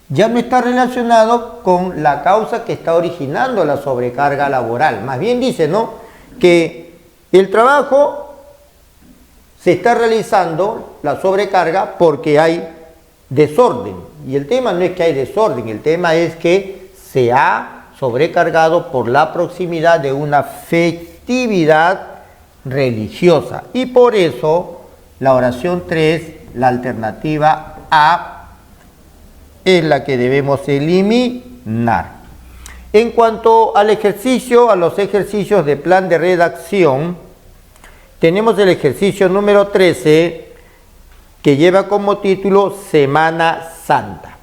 ya no está relacionado con la causa que está originando la sobrecarga laboral. Más bien dice, ¿no?, que el trabajo se está realizando, la sobrecarga, porque hay desorden. Y el tema no es que hay desorden, el tema es que se ha sobrecargado por la proximidad de una festividad religiosa. Y por eso la oración 3, la alternativa A, es la que debemos eliminar. En cuanto al ejercicio, a los ejercicios de plan de redacción, tenemos el ejercicio número 13 que lleva como título Semana Santa.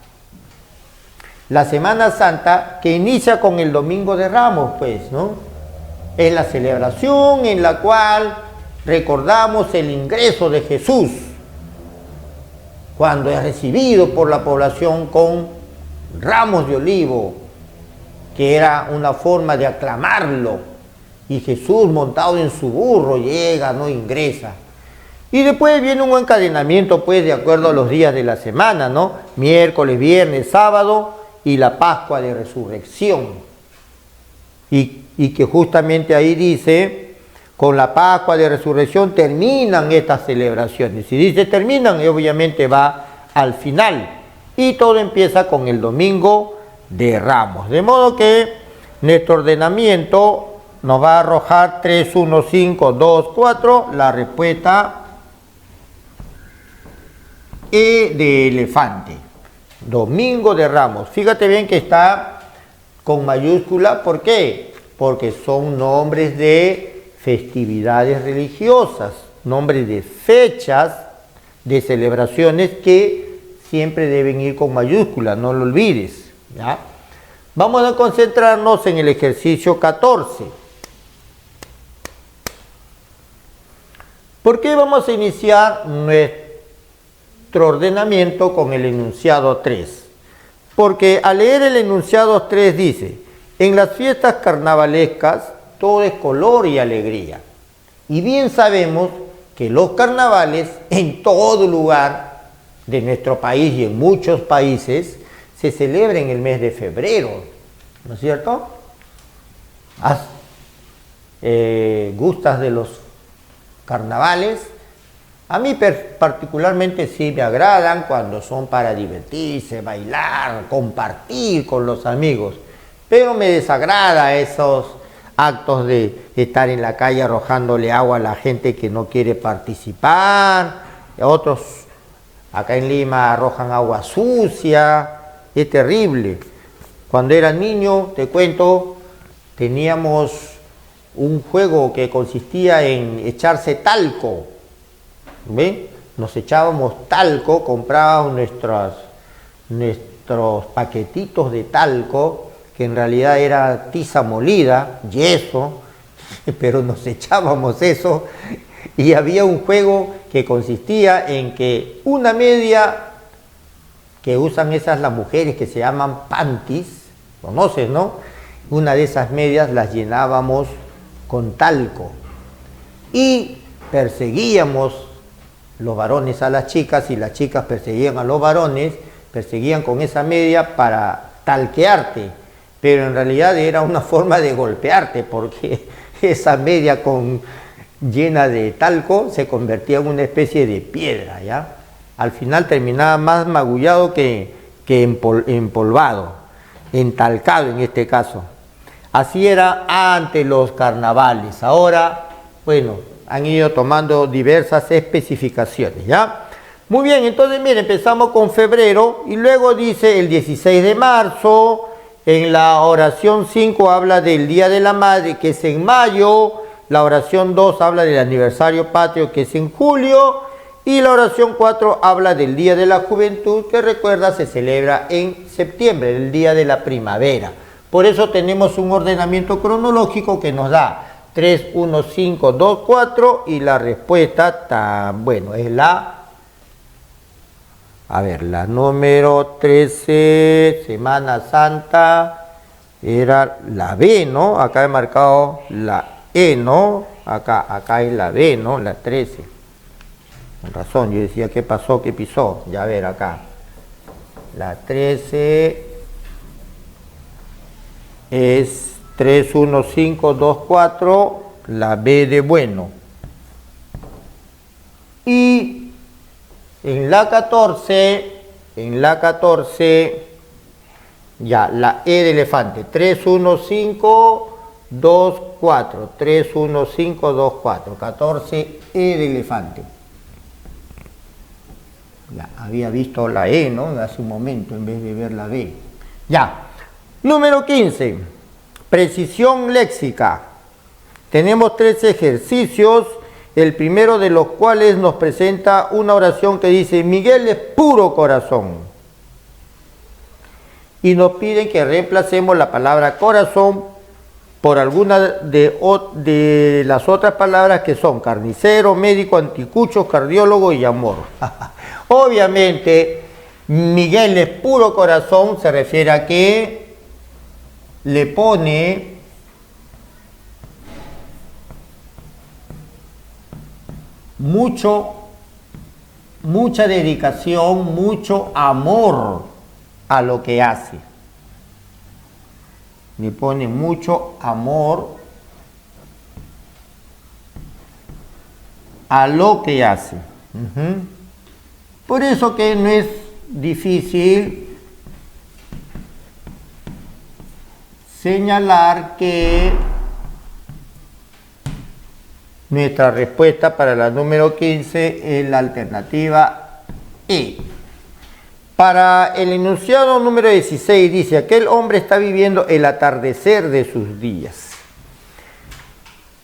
La Semana Santa que inicia con el Domingo de Ramos, pues, ¿no? Es la celebración en la cual recordamos el ingreso de Jesús cuando es recibido por la población con ramos de olivo, que era una forma de aclamarlo, y Jesús montado en su burro llega, no ingresa. Y después viene un encadenamiento, pues, de acuerdo a los días de la semana, ¿no? Miércoles, viernes, sábado y la Pascua de Resurrección. Y que justamente ahí dice, con la Pascua de Resurrección terminan estas celebraciones. Si dice terminan, obviamente va al final. Y todo empieza con el Domingo de Ramos. De modo que nuestro ordenamiento nos va a arrojar 3, 1, 5, 2, 4, la respuesta E de elefante. Domingo de Ramos. Fíjate bien que está con mayúscula. ¿Por qué? Porque son nombres de festividades religiosas, nombres de fechas, de celebraciones que siempre deben ir con mayúscula, no lo olvides, ¿ya? Vamos a concentrarnos en el ejercicio 14. ¿Por qué vamos a iniciar nuestro ordenamiento con el enunciado 3? Porque al leer el enunciado 3 dice, en las fiestas carnavalescas todo es color y alegría. Y bien sabemos que los carnavales en todo lugar de nuestro país y en muchos países se celebran en el mes de febrero, ¿no es cierto? ¿Gustas de los carnavales? A mí particularmente sí me agradan cuando son para divertirse, bailar, compartir con los amigos, pero me desagrada esos actos de estar en la calle arrojándole agua a la gente que no quiere participar. Otros acá en Lima arrojan agua sucia, es terrible. Cuando era niño, te cuento, teníamos un juego que consistía en echarse talco. ¿Ven? Nos echábamos talco, comprábamos nuestros paquetitos de talco, que en realidad era tiza molida, yeso, pero nos echábamos eso, y había un juego que consistía en que una media que usan esas las mujeres que se llaman panties, conoces, ¿no? Una de esas medias las llenábamos con talco y perseguíamos los varones a las chicas y las chicas perseguían a los varones, perseguían con esa media para talquearte, pero en realidad era una forma de golpearte porque esa media llena de talco se convertía en una especie de piedra, ¿ya? Al final terminaba más magullado que empolvado, entalcado en este caso. Así era antes los carnavales. Ahora, bueno, han ido tomando diversas especificaciones, ¿ya? Muy bien, entonces miren, empezamos con febrero y luego dice el 16 de marzo, en la oración 5 habla del Día de la Madre, que es en mayo, la oración 2 habla del aniversario patrio, que es en julio, y la oración 4 habla del Día de la Juventud, que recuerda se celebra en septiembre, el Día de la Primavera. Por eso tenemos un ordenamiento cronológico que nos da 3, 1, 5, 2, 4 y la respuesta, bueno, es la número 13, Semana Santa, era la B, ¿no? Acá he marcado la E, ¿no? Acá es la B, ¿no? La 13. Con razón, yo decía, ¿qué pasó? ¿Qué pisó? Ya ver acá. La 13 es 3, 1, 5, 2, 4, la B de bueno. Y en la 14, ya, la E de elefante. 3, 1, 5, 2, 4. 3, 1, 5, 2, 4. 14, E de elefante. Ya, había visto la E, ¿no? Hace un momento, en vez de ver la B. Ya. Número 15. Precisión léxica. Tenemos 3 ejercicios, el primero de los cuales nos presenta una oración que dice, Miguel es puro corazón. Y nos piden que reemplacemos la palabra corazón por alguna de las otras palabras que son carnicero, médico, anticucho, cardiólogo y amor. Obviamente, Miguel es puro corazón se refiere a que le pone mucha dedicación, mucho amor a lo que hace. Le pone mucho amor a lo que hace. Por eso que no es difícil señalar que nuestra respuesta para la número 15 es la alternativa E. Para el enunciado número 16 dice, aquel hombre está viviendo el atardecer de sus días.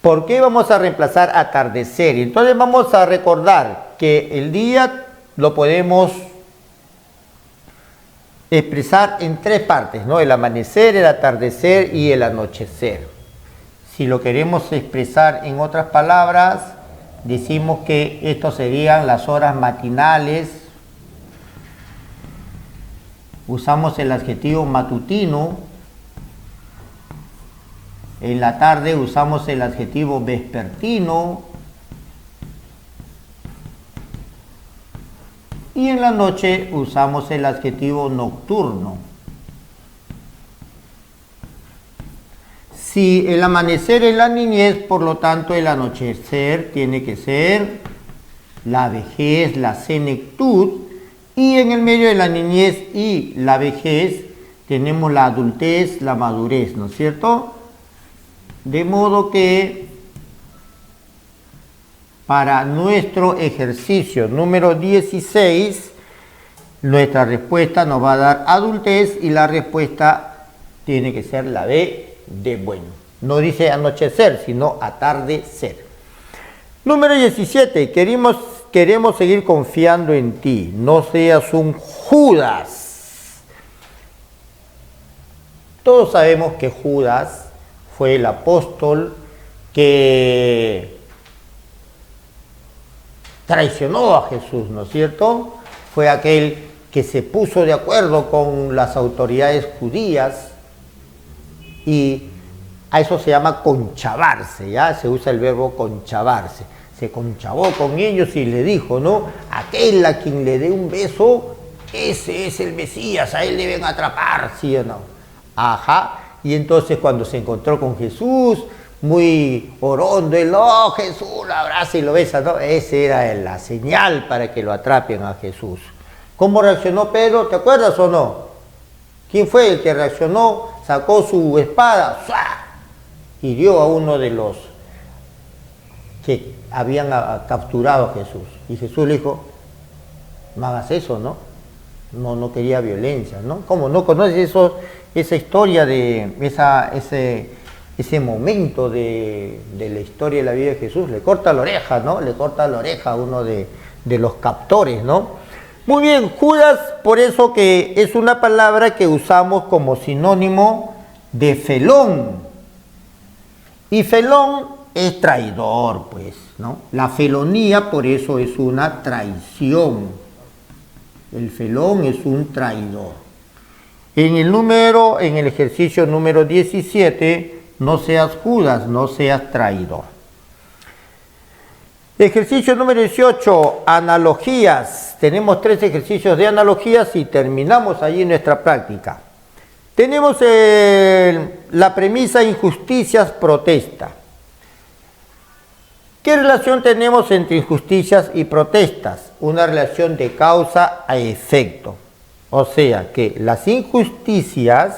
¿Por qué vamos a reemplazar atardecer? Entonces vamos a recordar que el día lo podemos expresar en 3 partes, ¿no? El amanecer, el atardecer y el anochecer. Si lo queremos expresar en otras palabras, decimos que estos serían las horas matinales. Usamos el adjetivo matutino. En la tarde usamos el adjetivo vespertino. Y en la noche usamos el adjetivo nocturno. Si el amanecer es la niñez, por lo tanto el anochecer tiene que ser la vejez, la senectud. Y en el medio de la niñez y la vejez tenemos la adultez, la madurez, ¿no es cierto? De modo que para nuestro ejercicio número 16, nuestra respuesta nos va a dar adultez y la respuesta tiene que ser la B de bueno. No dice anochecer, sino atardecer. Número 17, queremos seguir confiando en ti. No seas un Judas. Todos sabemos que Judas fue el apóstol que traicionó a Jesús, ¿no es cierto? Fue aquel que se puso de acuerdo con las autoridades judías Y a eso se llama conchavarse, ¿ya? Se usa el verbo conchavarse. Se conchabó con ellos y le dijo, ¿no? Aquel a quien le dé un beso, ese es el Mesías, a él deben atrapar, ¿sí o no? Ajá. Y entonces cuando se encontró con Jesús, muy orondo, él, oh, Jesús, lo abraza y lo besa, ¿no? Esa era la señal para que lo atrapen a Jesús. ¿Cómo reaccionó Pedro? ¿Te acuerdas o no? ¿Quién fue el que reaccionó? Sacó su espada, ¡suá!, y dio a uno de los que habían capturado a Jesús. Y Jesús le dijo, no hagas eso, ¿no? No quería violencia, ¿no? ¿Cómo no conoces eso, esa historia de ese momento de la historia de la vida de Jesús? Le corta la oreja, ¿no? Le corta la oreja a uno de los captores, ¿no? Muy bien, Judas, por eso que es una palabra que usamos como sinónimo de felón. Y felón es traidor, pues, ¿no? La felonía, por eso, es una traición. El felón es un traidor. En el ejercicio número 17, no seas Judas, no seas traidor. Ejercicio número 18, analogías. Tenemos 3 ejercicios de analogías y terminamos allí nuestra práctica. Tenemos la premisa injusticias, protesta. ¿Qué relación tenemos entre injusticias y protestas? Una relación de causa a efecto. O sea que las injusticias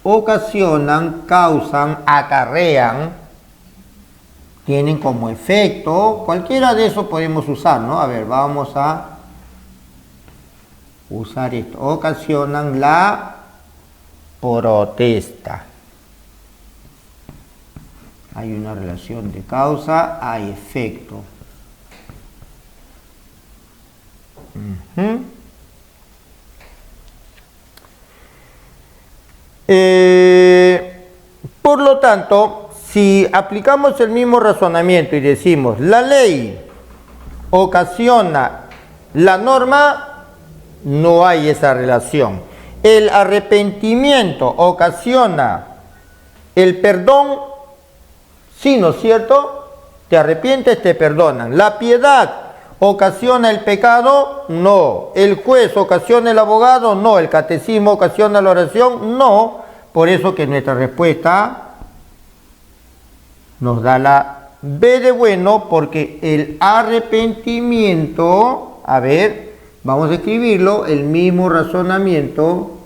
ocasionan, causan, acarrean, tienen como efecto, cualquiera de eso podemos usar, ¿no? A ver, vamos a usar esto. Ocasionan la protesta. Hay una relación de causa a efecto. Por lo tanto, si aplicamos el mismo razonamiento y decimos la ley ocasiona la norma, no hay esa relación. El arrepentimiento ocasiona el perdón, sí, ¿no es cierto? Te arrepientes, te perdonan. La piedad ocasiona el pecado, no. El juez ocasiona el abogado, no. El catecismo ocasiona la oración, no. Por eso que nuestra respuesta nos da la B de bueno, porque el arrepentimiento, a ver, vamos a escribirlo, el mismo razonamiento.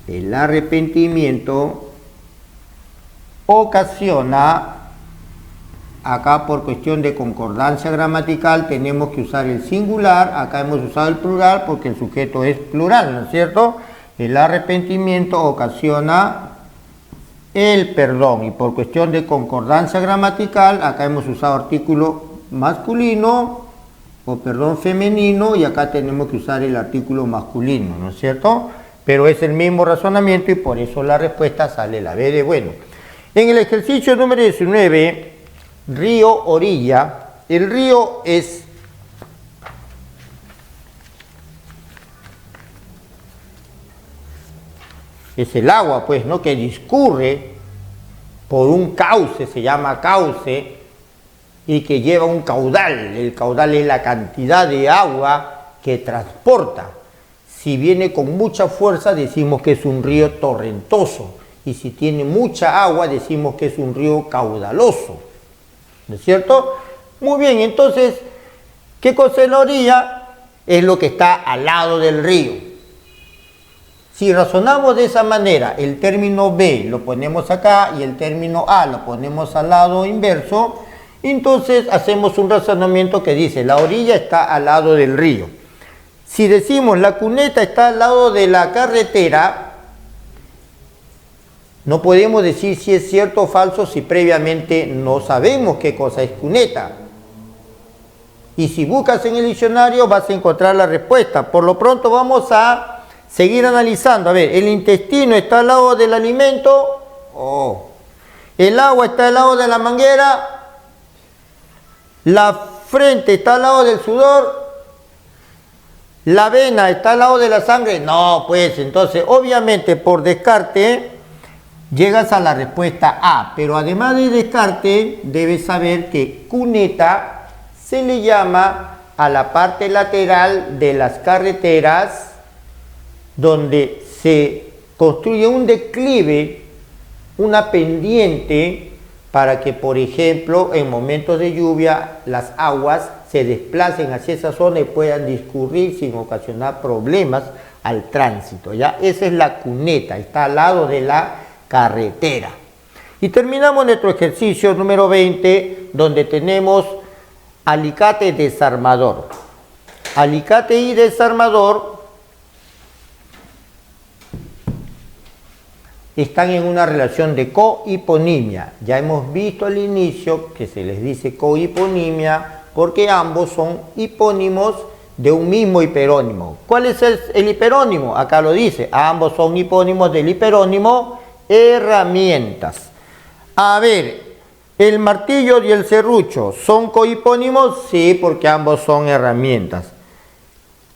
El arrepentimiento ocasiona, acá por cuestión de concordancia gramatical tenemos que usar el singular, acá hemos usado el plural porque el sujeto es plural, ¿no es cierto? El arrepentimiento ocasiona el perdón, y por cuestión de concordancia gramatical acá hemos usado artículo masculino o perdón femenino, y acá tenemos que usar el artículo masculino, ¿no es cierto? Pero es el mismo razonamiento y por eso la respuesta sale la B de bueno. En el ejercicio número 19, río, orilla. El río es el agua, pues, ¿no?, que discurre por un cauce, se llama cauce, y que lleva un caudal. El caudal es la cantidad de agua que transporta. Si viene con mucha fuerza, decimos que es un río torrentoso. Y si tiene mucha agua, decimos que es un río caudaloso. ¿No es cierto? Muy bien, entonces, ¿qué cosa es la orilla? Es lo que está al lado del río. Si razonamos de esa manera, el término B lo ponemos acá y el término A lo ponemos al lado inverso, entonces hacemos un razonamiento que dice, la orilla está al lado del río. Si decimos la cuneta está al lado de la carretera, no podemos decir si es cierto o falso si previamente no sabemos qué cosa es cuneta. Y si buscas en el diccionario vas a encontrar la respuesta. Por lo pronto vamos a seguir analizando. A ver, el intestino está al lado del alimento. Oh. El agua está al lado de la manguera. La frente está al lado del sudor. La vena está al lado de la sangre. No, pues entonces, obviamente por descarte, llegas a la respuesta A. Pero además de descarte, debes saber que cuneta se le llama a la parte lateral de las carreteras donde se construye un declive, una pendiente, para que, por ejemplo, en momentos de lluvia, las aguas se desplacen hacia esa zona y puedan discurrir sin ocasionar problemas al tránsito, ¿ya? Esa es la cuneta, está al lado de la carretera. Y terminamos nuestro ejercicio número 20, donde tenemos alicate desarmador. Alicate y desarmador están en una relación de cohiponimia. Ya hemos visto al inicio que se les dice cohiponimia porque ambos son hipónimos de un mismo hiperónimo. ¿Cuál es el hiperónimo? Acá lo dice, ambos son hipónimos del hiperónimo herramientas. A ver, ¿el martillo y el serrucho son cohipónimos? Sí, porque ambos son herramientas.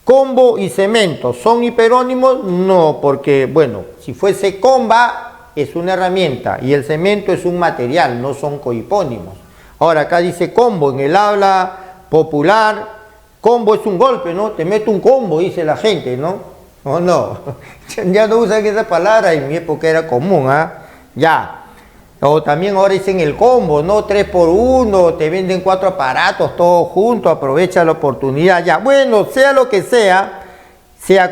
¿Combo y cemento son hiperónimos? No, porque, bueno, si fuese comba es una herramienta y el cemento es un material, no son cohipónimos. Ahora, acá dice combo, en el habla popular, combo es un golpe, ¿no? Te meto un combo, dice la gente, ¿no? ¿O no? Ya no usan esa palabra, en mi época era común, ¿ah? Ya. O también ahora dicen el combo, ¿no? 3x1, te venden 4 aparatos todos juntos, aprovecha la oportunidad. Ya, bueno, sea lo que sea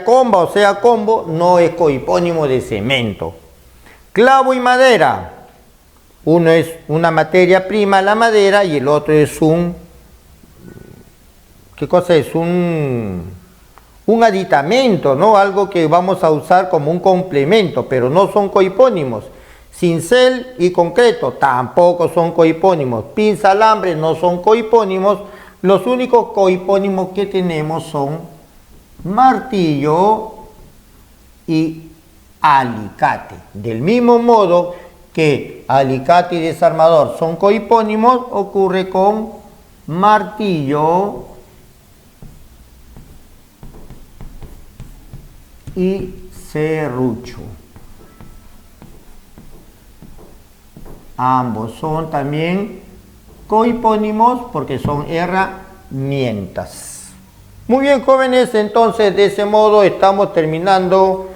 comba o sea combo, no es cohipónimo de cemento. Clavo y madera. Uno es una materia prima, la madera, y el otro es un... ¿Qué cosa es? Un aditamento, ¿no? Algo que vamos a usar como un complemento, pero no son cohipónimos. Cincel y concreto tampoco son cohipónimos. Pinza, alambre no son cohipónimos. Los únicos cohipónimos que tenemos son martillo y alicate. Del mismo modo que alicate y desarmador son cohipónimos, ocurre con martillo y serrucho. Ambos son también cohipónimos porque son herramientas. Muy bien, jóvenes, entonces de ese modo estamos terminando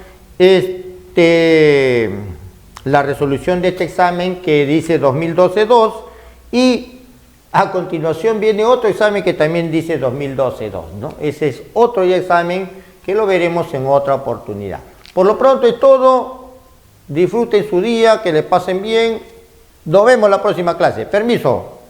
la resolución de este examen que dice 2012-2 y a continuación viene otro examen que también dice 2012-2, ¿no? Ese es otro examen que lo veremos en otra oportunidad. Por lo pronto es todo. Disfruten su día, que les pasen bien. Nos vemos la próxima clase. Permiso.